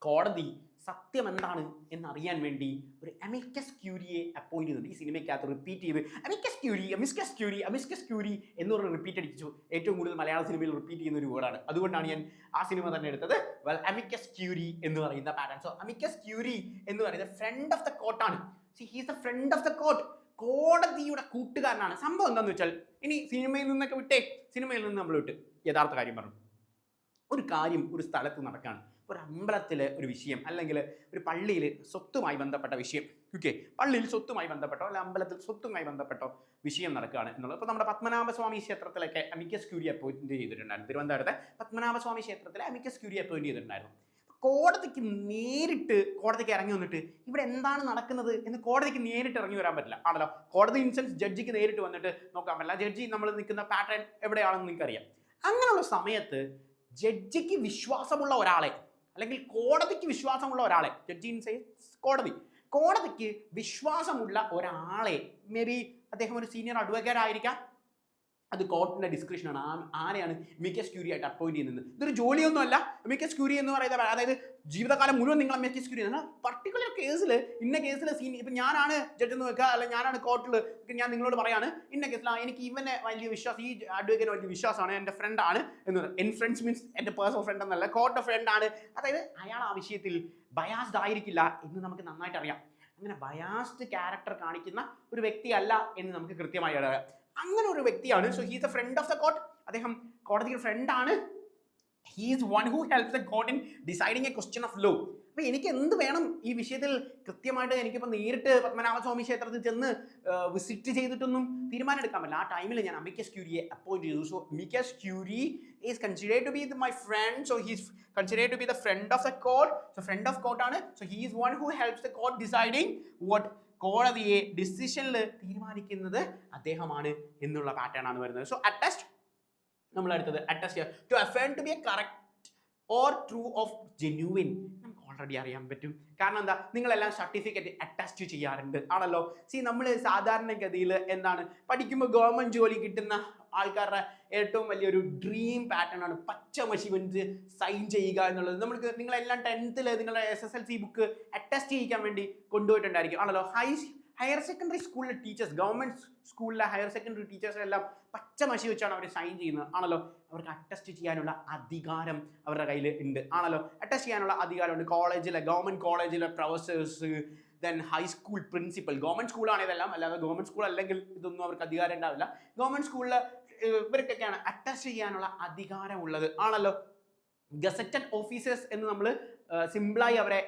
കോടതി സത്യം എന്താണ് എന്നറിയാൻ വേണ്ടി ഒരു അമിക്കസ് ക്യൂരിയെ അപ്പോയിന്റ് ചെയ്യുന്നുണ്ട്. ഈ സിനിമയ്ക്കകത്ത് റിപ്പീറ്റ് ചെയ്ത് അമിക്കസ് ക്യൂരി, അമിസ്കസ് ക്യൂരി, അമിസ്കസ് ക്യൂരി എന്ന് പറഞ്ഞ് റിപ്പീറ്റ് അടിച്ചു. ഏറ്റവും കൂടുതൽ മലയാള സിനിമയിൽ റിപ്പീറ്റ് ചെയ്യുന്ന ഒരു വേർഡാണ്. അതുകൊണ്ടാണ് ഞാൻ ആ സിനിമ തന്നെ എടുത്തത്. വെൽ, അമിക്കസ് ക്യൂരി എന്ന് പറയുന്ന പാറ്റേൺ. സോ അമിക്കസ് ക്യൂരി എന്ന് പറയുന്നത് ഫ്രണ്ട് ഓഫ് ദ കോർട്ടാണ്. See he's the friend of the court. കോടതിയുടെ കൂട്ടുകാരനാണ്. സംഭവം എന്താണെന്ന് വെച്ചാൽ, ഇനി സിനിമയിൽ നിന്നൊക്കെ വിട്ടേ, സിനിമയിൽ നിന്ന് നമ്മൾ വിട്ട് യഥാർത്ഥ കാര്യം പറഞ്ഞു. ഒരു കാര്യം ഒരു സ്ഥലത്ത് നടക്കുകയാണ്. ഒരു അമ്പലത്തിലെ ഒരു വിഷയം, അല്ലെങ്കിൽ ഒരു പള്ളിയിൽ സ്വത്തുമായി ബന്ധപ്പെട്ട വിഷയം. ഓക്കെ, പള്ളിയിൽ സ്വത്തുമായി ബന്ധപ്പെട്ടോ അല്ല അമ്പലത്തിൽ സ്വത്തുമായി ബന്ധപ്പെട്ടോ വിഷയം നടക്കുകയാണ് എന്നുള്ളത്. ഇപ്പോൾ നമ്മുടെ പത്മനാഭസ്വാമി ക്ഷേത്രത്തിലൊക്കെ അമിക്കസ് ക്യൂരി അപ്പോയിന്റ് ചെയ്തിട്ടുണ്ടായിരുന്നു. തിരുവനന്തപുരത്തെ പത്മനാഭസ്വാമി ക്ഷേത്രത്തിലെ അമിക്കസ് ക്യൂരി അപ്പോയിന്റ് ചെയ്തിട്ടുണ്ടായിരുന്നു. കോടതിക്ക് ഇറങ്ങി വന്നിട്ട് ഇവിടെ എന്താണ് നടക്കുന്നത് എന്ന് കോടതിക്ക് നേരിട്ട് ഇറങ്ങി വരാൻ പറ്റില്ല ആണല്ലോ. കോടതി ഇൻസെൻസ് ജഡ്ജിക്ക് നേരിട്ട് വന്നിട്ട് നോക്കാൻ പറ്റില്ല. ജഡ്ജി നമ്മൾ നിൽക്കുന്ന പാറ്റേൺ എവിടെയാണെന്ന് നിങ്ങൾക്കറിയാം. അങ്ങനെയുള്ള സമയത്ത് ജഡ്ജിക്ക് വിശ്വാസമുള്ള ഒരാളെ, അല്ലെങ്കിൽ കോടതിക്ക് വിശ്വാസമുള്ള ഒരാളെ, ജഡ്ജി ഇൻസൈസ് കോടതിക്ക് വിശ്വാസമുള്ള ഒരാളെ, മേ ബി അദ്ദേഹം ഒരു സീനിയർ അഡ്വക്കേറ്റ് ആയിരിക്കാം, അത് കോർട്ടിന്റെ ഡിസ്ക്രിപ്ഷനാണ്. ആരെയാണ് അമിക്കസ് ക്യൂരി ആയിട്ട് അപ്പോയിന്റ് ചെയ്യുന്നത്. ഇതൊരു ജോലിയൊന്നുമല്ല. അമിക്കസ് ക്യൂരി എന്ന് പറയുന്നത്, അതായത് ജീവിതകാലം മുഴുവൻ നിങ്ങൾ അമിക്കസ് ക്യൂരി എന്നാൽ പർട്ടിക്കുലർ കേസിൽ, ഇന്ന കേസിൽ ഇപ്പം ഞാനാണ് ജഡ്ജ് എന്ന് വെക്കുക, അല്ലെങ്കിൽ ഞാനാണ് കോർട്ടിൽ, ഞാൻ നിങ്ങളോട് പറയാണ് ഇന്ന കേസിൽ എനിക്ക് ഇവനെ വലിയ വിശ്വാസം, ഈ അഡ്വക്കേറ്റ് വലിയ വിശ്വാസമാണ്, എൻ്റെ ഫ്രണ്ടാണ് എന്ന്. എൻ ഫ്രണ്ട്സ് മീൻസ് എൻ്റെ പേഴ്സണൽ ഫ്രണ്ട് എന്നല്ല, കോർട്ട് ഫ്രണ്ടാണ്. അതായത് അയാൾ ആ വിഷയത്തിൽ ബയാസ്ഡ് ആയിരിക്കില്ല എന്ന് നമുക്ക് നന്നായിട്ട് അറിയാം. അങ്ങനെ ബയാസ്ഡ് ക്യാരക്ടർ കാണിക്കുന്ന ഒരു വ്യക്തിയല്ല എന്ന് നമുക്ക് കൃത്യമായി അറിയാം. അങ്ങനെ ഒരു വ്യക്തിയാണ്. So he's a friend of the court. അദ്ദേഹം കോടതിയുടെ ഫ്രണ്ടാണ്. He is one who helps the court in deciding a question of law. അപ്പോൾ എനിക്ക് എന്ത് വേണം ഈ വിഷയത്തിൽ കൃത്യമായിട്ട് എനിക്കിപ്പോൾ നേരിട്ട് പത്മനാഭസ്വാമി ക്ഷേത്രത്തിൽ ചെന്ന് വിസിറ്റ് ചെയ്തിട്ടൊന്നും തീരുമാനം എടുക്കാൻ പറ്റില്ല. ആ ടൈമിൽ ഞാൻ അമിക്കസ് ക്യൂരിയെ അപ്പോയിന്റ് ചെയ്തു. So amicus curiae is considered to be my friend. So he's considered to be the friend of the court. So friend of court ആണ്. So he is one who helps the court deciding what കോടതിയെ ഡിസിഷനിൽ തീരുമാനിക്കുന്നത് അദ്ദേഹമാണ് എന്നുള്ള പാറ്റേൺ ആണ് വരുന്നത്. സോ അറ്റസ്റ്റ് നമ്മൾ എടുത്തത് attest to affirm to be a correct or true of genuine. നമുക്ക് ഓൾറെഡി അറിയാൻ പറ്റും. കാരണം എന്താ, നിങ്ങളെല്ലാം സർട്ടിഫിക്കറ്റ് അറ്റസ്റ്റ് ചെയ്യാറുണ്ട് ആണല്ലോ. നമ്മൾ സാധാരണഗതിയിൽ എന്താണ് പഠിക്കുമ്പോൾ ഗവൺമെന്റ് ജോലി കിട്ടുന്ന ആൾക്കാരുടെ ഏറ്റവും വലിയൊരു ഡ്രീം പാറ്റേൺ ആണ് പച്ചമഷി വെച്ച് സൈൻ ചെയ്യുക എന്നുള്ളത്. നിങ്ങളെല്ലാം 10th നിങ്ങളുടെ SSLC ബുക്ക് അറ്റസ്റ്റ് ചെയ്യിക്കാൻ വേണ്ടി കൊണ്ടുപോയിട്ടുണ്ടായിരിക്കും ആണല്ലോ. ഹയർ സെക്കൻഡറി സ്കൂളിലെ ടീച്ചേഴ്സ്, ഗവൺമെന്റ് സ്കൂളിലെ ഹയർ സെക്കൻഡറി ടീച്ചേഴ്സ് എല്ലാം പച്ചമഷി വെച്ചാണ് അവർ സൈൻ ചെയ്യുന്നത് ആണല്ലോ. അവർക്ക് അറ്റസ്റ്റ് ചെയ്യാനുള്ള അധികാരം അവരുടെ കയ്യിൽ ഉണ്ട് ആണല്ലോ. അറ്റസ്റ്റ് ചെയ്യാനുള്ള അധികാരമുണ്ട്. ഗവൺമെന്റ് കോളേജിലെ professors, then high school principal. Government സ്കൂളാണ് ഇതെല്ലാം, അല്ലാതെ ഗവൺമെന്റ് സ്കൂൾ അല്ലെങ്കിൽ ഇതൊന്നും അവർക്ക് അധികാരം ഉണ്ടാവില്ല. ഗവൺമെന്റ് സ്കൂളിൽ ഇവർക്കൊക്കെയാണ് അറ്റസ്റ്റ് ചെയ്യാനുള്ള അധികാരമുള്ളത് ആണല്ലോ. ഗസറ്റഡ് ഓഫീസേഴ്സ് എന്ന് നമ്മൾ സിമ്പിളായി അവരെ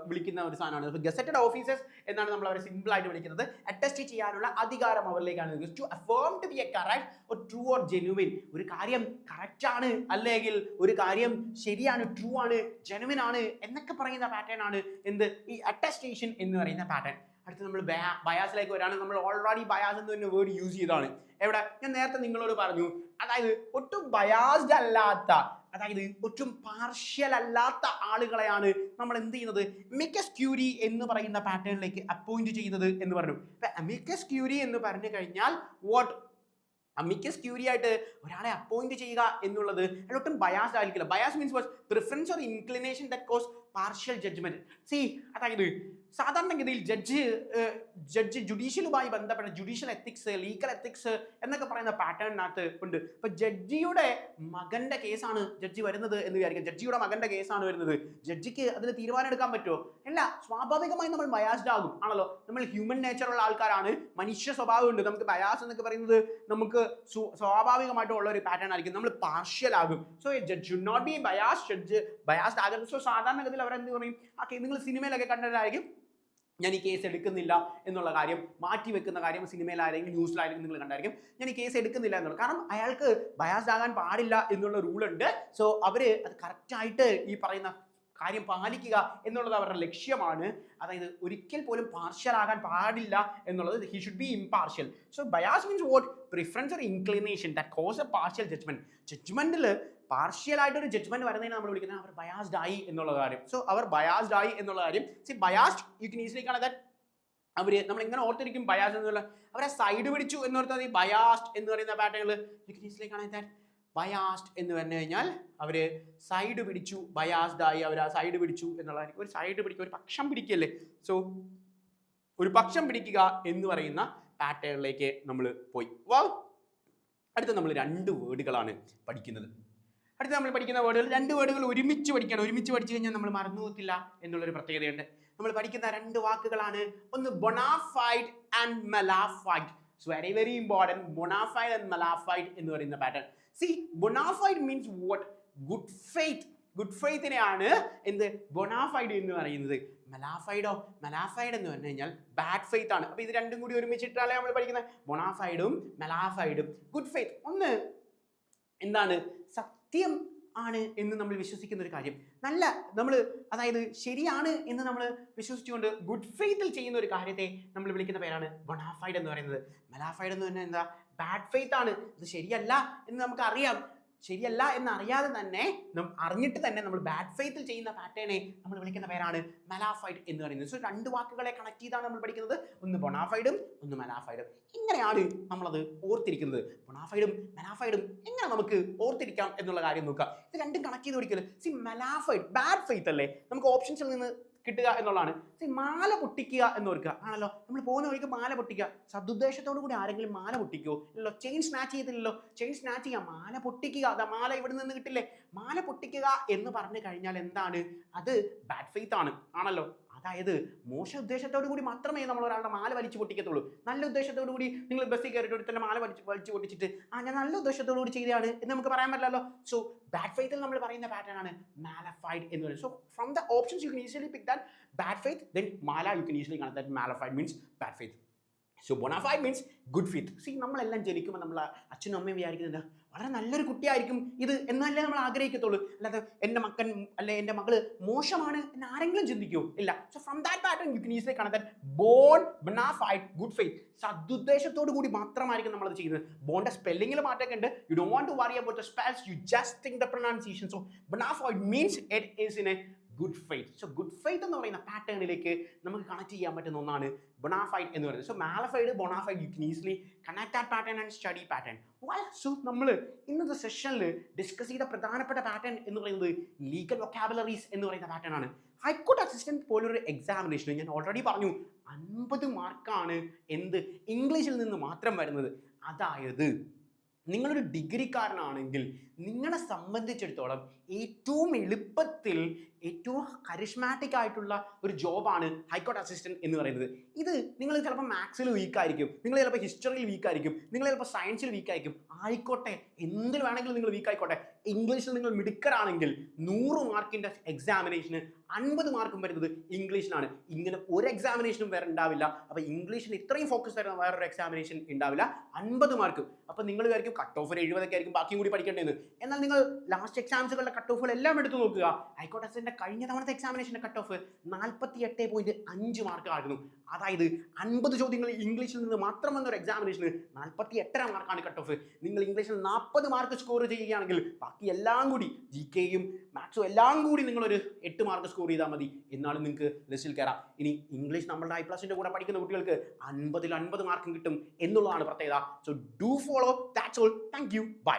വിളിക്കുന്ന ഒരു സാധനമാണ്. ഗസറ്റഡ് ഓഫീസേഴ്സ് എന്നാണ് നമ്മൾ അവരെ സിമ്പിളായിട്ട് വിളിക്കുന്നത്. അറ്റസ്റ്റ് ചെയ്യാനുള്ള അധികാരം അവരിലേക്കാണ്. To affirm to be a correct or true or genuine. ഒരു കാര്യം കറക്റ്റ് ആണ്, അല്ലെങ്കിൽ ഒരു കാര്യം ശരിയാണ്, ട്രൂ ആണ്, ജെനുവിൻ ആണ് എന്നൊക്കെ പറയുന്ന പാറ്റേൺ ആണ് എന്ത്, ഈ അറ്റസ്റ്റേഷൻ എന്ന് പറയുന്ന പാറ്റേൺ. അടുത്ത് നമ്മൾ ബയാസിലേക്ക് വരാണ്. നമ്മൾ ഓൾറെഡി ബയാസ് എന്ന് തന്നെ വേർഡ് യൂസ് ചെയ്തതാണ്. എവിടെ, ഞാൻ നേരത്തെ നിങ്ങളോട് പറഞ്ഞു, അതായത് ഒട്ടും ബയാസ്ഡ് അല്ലാത്ത, അതായത് ഒട്ടും പാർഷ്യൽ അല്ലാത്ത ആളുകളെയാണ് നമ്മൾ എന്ത് ചെയ്യുന്നത്, അമിക്കസ് ക്യൂരി എന്ന് പറയുന്ന പാറ്റേണിലേക്ക് അപ്പോയിന്റ് ചെയ്യുന്നത് എന്ന് പറഞ്ഞു. അപ്പൊ അമിക്കസ് ക്യൂരി എന്ന് പറഞ്ഞു കഴിഞ്ഞാൽ അമിക്കസ് ക്യൂരി ആയിട്ട് ഒരാളെ അപ്പോയിന്റ് ചെയ്യുക എന്നുള്ളത് ഒട്ടും ബയാസ്ഡ് ആയിരിക്കില്ല. Bias means was preference or inclination that cause partial judgement. അതായത് സാധാരണഗതിയിൽ ജഡ്ജ് ജുഡീഷ്യലുമായി ബന്ധപ്പെട്ട ജുഡീഷ്യൽ എത്തിക്സ്, ലീഗൽ എത്തിക്സ് എന്നൊക്കെ പറയുന്ന പാറ്റേണിനകത്ത് ഉണ്ട്. ഇപ്പൊ ജഡ്ജിയുടെ മകന്റെ കേസാണ് ജഡ്ജി വരുന്നത് എന്ന് വിചാരിക്കാം. ജഡ്ജിയുടെ മകന്റെ കേസാണ് വരുന്നത്. ജഡ്ജിക്ക് അതിന് തീരുമാനം എടുക്കാൻ പറ്റുമോ? അല്ല, സ്വാഭാവികമായി നമ്മൾ ബയാസ്ഡ് ആകും ആണല്ലോ. നമ്മൾ ഹ്യൂമൻ നേച്ചർ ഉള്ള ആൾക്കാരാണ്, മനുഷ്യ സ്വഭാവം ഉണ്ട്. നമുക്ക് ബയാസ് എന്നൊക്കെ പറയുന്നത് നമുക്ക് സ്വാഭാവികമായിട്ടുള്ള ഒരു പാറ്റേൺ ആയിരിക്കും. നമ്മൾ പാർഷ്യൽ ആകും. So judge should not be biased. Judge biased ആകരുത്. സോ സാധാരണഗതിയിൽ അവരെന്ത് പറയും, നിങ്ങൾ സിനിമയിലൊക്കെ കണ്ടിട്ടായിരിക്കും ഞാൻ ഈ കേസ് എടുക്കുന്നില്ല എന്നുള്ള കാര്യം, മാറ്റി വെക്കുന്ന കാര്യം സിനിമയിലായിരിക്കും ന്യൂസിലായിരിക്കും നിങ്ങൾ കണ്ടായിരിക്കും. ഞാൻ ഈ കേസ് എടുക്കുന്നില്ല എന്നുള്ളത്. കാരണം അയാൾക്ക് ബയാസ്ഡ് ആകാൻ പാടില്ല എന്നുള്ള റൂളുണ്ട്. സോ അവര് അത് കറക്റ്റായിട്ട് ഈ പറയുന്ന കാര്യം പാലിക്കുക എന്നുള്ളത് അവരുടെ ലക്ഷ്യമാണ്. അതായത് ഒരിക്കൽ പോലും പാർഷ്യൽ ആകാൻ പാടില്ല എന്നുള്ളത്. He should be impartial. So bias means what, preference or inclination that cause a partial judgement. ജഡ്ജ്മെന്റിൽ പാർഷ്യൽ ആയിട്ടൊരു ജഡ്ജ്മെന്റ് വരുന്നതിന് നമ്മൾ വിളിക്കുന്നത് അവർ ബയാസ്ഡ് ആയി എന്നുള്ള കാര്യം. സോ അവർ ബയാസ്ഡ് ആയി എന്നുള്ള കാര്യം. ബയാസ്ഡ് യു കൻ ഈസിലി കാണാൻ ദാറ്റ് അവര് നമ്മൾ എങ്ങനെ ഓർത്തിരിക്കും ബയാസ് എന്നുള്ള, അവരെ സൈഡ് പിടിച്ചു എന്നോർത്താൽ ഈ ബയാസ്ഡ് എന്ന് പറയുന്ന പാറ്റേണിൽ യു കൻ ഈസിലി കാണാൻ ദാറ്റ് ബയാസ്ഡ് എന്ന് പറഞ്ഞു കഴിഞ്ഞാൽ അവർ സൈഡ് പിടിച്ചു, ബയാസ്ഡ് ആയി, അവർ ആ സൈഡ് പിടിച്ചു എന്നുള്ളതായിരിക്കും. ഒരു സൈഡ് പിടിക്കുക, ഒരു പക്ഷം പിടിക്കല്ലേ. സോ ഒരു പക്ഷം പിടിക്കുക എന്ന് പറയുന്ന പാറ്റേണിലേക്ക് നമ്മൾ പോയി. അടുത്ത നമ്മൾ 2 വേർഡുകളാണ് പഠിക്കുന്നത്. അടുത്ത നമ്മൾ പഠിക്കുന്ന വേർഡുകൾ 2 വേർഡുകൾ ഒരുമിച്ച് പഠിക്കണം. ഒരുമിച്ച് പഠിച്ചു കഴിഞ്ഞാൽ നമ്മൾ മറന്നു പോകത്തില്ല എന്നുള്ളൊരു പ്രത്യേകതയുണ്ട്. നമ്മൾ പഠിക്കുന്ന 2 വാക്കുകളാണ്. ഒന്ന് bona fide and mala fide. It's very very important. Bona fide and mala fide എന്ന് പറയുന്ന pattern. See bona fide means what? Good faith. Good ഫെയ്ത്തിനെയാണ് എന്ത് ബൊണാഫൈഡ് എന്ന് പറയുന്നത്. മെലാഫൈഡ് എന്ന് പറഞ്ഞു കഴിഞ്ഞാൽ ബാഡ് ഫെയ്ത്ത് ആണ്. അപ്പൊ ഇത് രണ്ടും കൂടി ഒരുമിച്ചിട്ടാണ് നമ്മൾ പഠിക്കുന്നത്. ബൊണാഫൈഡും മെലാഫൈഡും. ഗുഡ് ഫെയ്ത്ത് ഒന്ന് എന്താണ്? സത്യം ആണ് എന്ന് നമ്മൾ വിശ്വസിക്കുന്ന ഒരു കാര്യം. അതായത് ശരിയാണ് എന്ന് നമ്മൾ വിശ്വസിച്ചുകൊണ്ട് ഗുഡ് ഫെയ്ത്തിൽ ചെയ്യുന്ന ഒരു കാര്യത്തെ നമ്മൾ വിളിക്കുന്ന പേരാണ് ബൊണാഫൈഡ് എന്ന് പറയുന്നത്. മെലാഫൈഡ് എന്ന് പറഞ്ഞാൽ എന്താ? ബാഡ് ഫെയ്ത്ത് ആണ്. ഇത് ശരിയല്ല എന്ന് നമുക്ക് അറിയാം. ശരിയല്ല എന്നറിയാതെ തന്നെ അറിഞ്ഞിട്ട് തന്നെ നമ്മൾ ബാഡ് ഫെയ്ത്തിൽ ചെയ്യുന്ന പാറ്റേണെ നമ്മൾ വിളിക്കുന്ന പേരാണ് മെലാഫൈഡ് എന്ന് പറയുന്നത്. സോ 2 വാക്കുകളെ കണക്ട് ചെയ്താണ് നമ്മൾ പഠിക്കുന്നത്. ഒന്ന് ബൊണാഫൈഡും ഒന്ന് മെലാഫൈഡും. ഇങ്ങനെയാണ് നമ്മളത് ഓർത്തിരിക്കുന്നത്. ബൊണാഫൈഡും മെലാഫൈഡും എങ്ങനെ നമുക്ക് ഓർത്തിരിക്കാം എന്നുള്ള കാര്യം നോക്കുക. ഇത് രണ്ടും കണക്ട് ചെയ്ത് പഠിക്കല്. സി മെലാഫൈഡ് ബാഡ് ഫെയ്ത്ത് അല്ലേ, നമുക്ക് ഓപ്ഷൻസിൽ നിന്ന് കിട്ടുക എന്നുള്ളതാണ്. മാല പൊട്ടിക്കുക എന്ന് ഓർക്കുക ആണല്ലോ. നമ്മൾ പോകുന്ന വഴിക്ക് മാല പൊട്ടിക്കുക. സദുദ്ദേശത്തോടു കൂടി ആരെങ്കിലും മാല പൊട്ടിക്കുമോ? ഇല്ലല്ലോ. ചെയിൻ സ്നാച്ച് ചെയ്തില്ലല്ലോ. ചെയിൻ സ്നാച്ച് ചെയ്യുക, മാല പൊട്ടിക്കുക. അതാ മാല ഇവിടെ നിന്ന് കിട്ടില്ലേ. മാല പൊട്ടിക്കുക എന്ന് പറഞ്ഞു കഴിഞ്ഞാൽ എന്താണ്? അത് ബാഡ് ഫെയ്ത്ത് ആണ് ആണല്ലോ. അതായത് മോശ ഉദ്ദേശത്തോടു കൂടി മാത്രമേ നമ്മൾ ഒരാളുടെ മാല വലിച്ചു പൊട്ടിക്കത്തുള്ളൂ. നല്ല ഉദ്ദേശത്തോടു കൂടി നിങ്ങൾ ബസ്സിൽ കയറിയിട്ട് ഒരുത്തന്നെ മാല വലിച്ചു പൊട്ടിച്ചിട്ട് ഞാൻ നല്ല ഉദ്ദേശത്തോടു കൂടി ചെയ്തതാണ് എന്ന് നമുക്ക് പറയാൻ പറ്റില്ലല്ലോ. സോ ബാഡ് ഫെയ്ത്തിൽ നമ്മൾ പറയുന്ന പാറ്റേൺ ആണ് മാലഫൈഡ് എന്ന് പറയുന്നത്. So from the options you can easily pick that bad faith, then മാല you can easily connect that mala fide means bad faith. So bona fide means good faith. See നമ്മളെല്ലാം ജനിക്കുമ്പോൾ നമ്മൾ അച്ഛനും അമ്മയും വിചാരിക്കുന്നത് വളരെ നല്ലൊരു കുട്ടിയായിരിക്കും ഇത് എന്നല്ലേ നമ്മൾ ആഗ്രഹിക്കത്തുള്ളൂ. അല്ലാതെ എൻ്റെ മകൻ അല്ലെ എൻ്റെ മകള് മോശമാണ് എന്ന് ആരെങ്കിലും ചിന്തിക്കുമോ? ഇല്ല. So from that pattern you can easily connect that born bona fide good faith. സദുദ്ദേശത്തോടു കൂടി മാത്രമായിരിക്കും നമ്മളത് ചെയ്യുന്നത്. ബോണിന്റെ സ്പെല്ലിംഗിൽ മാറ്റമൊക്കെ ഉണ്ട്. You don't want to worry about the spells, you just think the pronunciation. So bona fide means it is in a good faith. So good faith എന്ന് പറയുന്ന പാറ്റേണിലേക്ക് നമുക്ക് കണക്ട് ചെയ്യാൻ പറ്റുന്ന ഒന്നാണ് ബൊണാഫൈഡ് എന്ന് പറയുന്നത്. So mala fide bona fide you can easily connect that pattern and study pattern. So നമ്മൾ ഇന്നത്തെ സെഷനിൽ ഡിസ്കസ് ചെയ്ത പ്രധാനപ്പെട്ട പാറ്റേൺ എന്ന് പറയുന്നത് ലീഗൽ വൊക്കാബുലറീസ് എന്ന് പറയുന്ന പാറ്റേൺ ആണ്. ഹൈക്കോർട്ട് അസിസ്റ്റന്റ് പോലൊരു എക്സാമിനേഷന് ഞാൻ ഓൾറെഡി പറഞ്ഞു 50 മാർക്കാണ് എന്ത് ഇംഗ്ലീഷിൽ നിന്ന് മാത്രം വരുന്നത്. അതായത് നിങ്ങളൊരു ഡിഗ്രിക്കാരനാണെങ്കിൽ നിങ്ങളെ സംബന്ധിച്ചിടത്തോളം ഏറ്റവും എളുപ്പത്തിൽ ഏറ്റവും കരിഷ്മാറ്റിക് ആയിട്ടുള്ള ഒരു ജോബാണ് ഹൈക്കോർട്ട് അസിസ്റ്റന്റ് എന്ന് പറയുന്നത്. ഇത് നിങ്ങൾ ചിലപ്പോൾ മാത്സിൽ വീക്കായിരിക്കും, നിങ്ങൾ ചിലപ്പോൾ ഹിസ്റ്ററിയിൽ വീക്കായിരിക്കും, നിങ്ങൾ ചിലപ്പോൾ സയൻസിൽ വീക്കായിരിക്കും. ആയിക്കോട്ടെ, എന്തിൽ വേണമെങ്കിലും നിങ്ങൾ വീക്കായിക്കോട്ടെ. ഇംഗ്ലീഷിൽ നിങ്ങൾ മിടുക്കരാണെങ്കിൽ 100 മാർക്കിൻ്റെ എക്സാമിനേഷന് 50 മാർക്കും വരുന്നത് ഇംഗ്ലീഷിലാണ്. ഇങ്ങനെ ഒരു എക്സാമിനേഷനും വേറെ ഉണ്ടാവില്ല. അപ്പോൾ ഇംഗ്ലീഷിന് ഇത്രയും ഫോക്കസ് തരുന്ന വേറൊരു എക്സാമിനേഷൻ ഉണ്ടാവില്ല. 50 മാർക്ക്. അപ്പോൾ നിങ്ങൾ വിചാരിക്കും കട്ട് ഓഫ് 70 ഒക്കെ ആയിരിക്കും ബാക്കിയും കൂടി പഠിക്കേണ്ടതെന്ന്. എന്നാൽ നിങ്ങൾ ലാസ്റ്റ് എക്സാംസുകളുടെ കട്ട് ഓഫുകൾ എല്ലാം എടുത്തു നോക്കുക. ഹൈക്കോർട്ട് അസിസ്റ്റന്റ് കഴിഞ്ഞ തവണത്തെ എക്സാമിനേഷൻ്റെ കട്ട് ഓഫ് 48.5 മാർക്കായിരുന്നു. അതായത് 50 ചോദ്യങ്ങൾ ഇംഗ്ലീഷിൽ നിന്ന് മാത്രം വന്നൊരു എക്സാമിനേഷന് 48 മാർക്കാണ് കട്ട് ഓഫ്. നിങ്ങൾ ഇംഗ്ലീഷിൽ 40 മാർക്ക് സ്കോർ ചെയ്യുകയാണെങ്കിൽ ബാക്കി എല്ലാം കൂടി GKയും മാത്സും എല്ലാം കൂടി നിങ്ങളൊരു 8 മാർക്ക് സ്കോർ ചെയ്താൽ മതി. എന്നാലും നിങ്ങൾക്ക് ലിസ്റ്റിൽ കയറാം. ഇനി ഇംഗ്ലീഷ് നമ്മളുടെ I+ന്റെ കൂടെ പഠിക്കുന്ന കുട്ടികൾക്ക് 50-50 മാർക്കും കിട്ടും എന്നുള്ളതാണ് പ്രത്യേകത. So do follow. That's all. Thank you. By.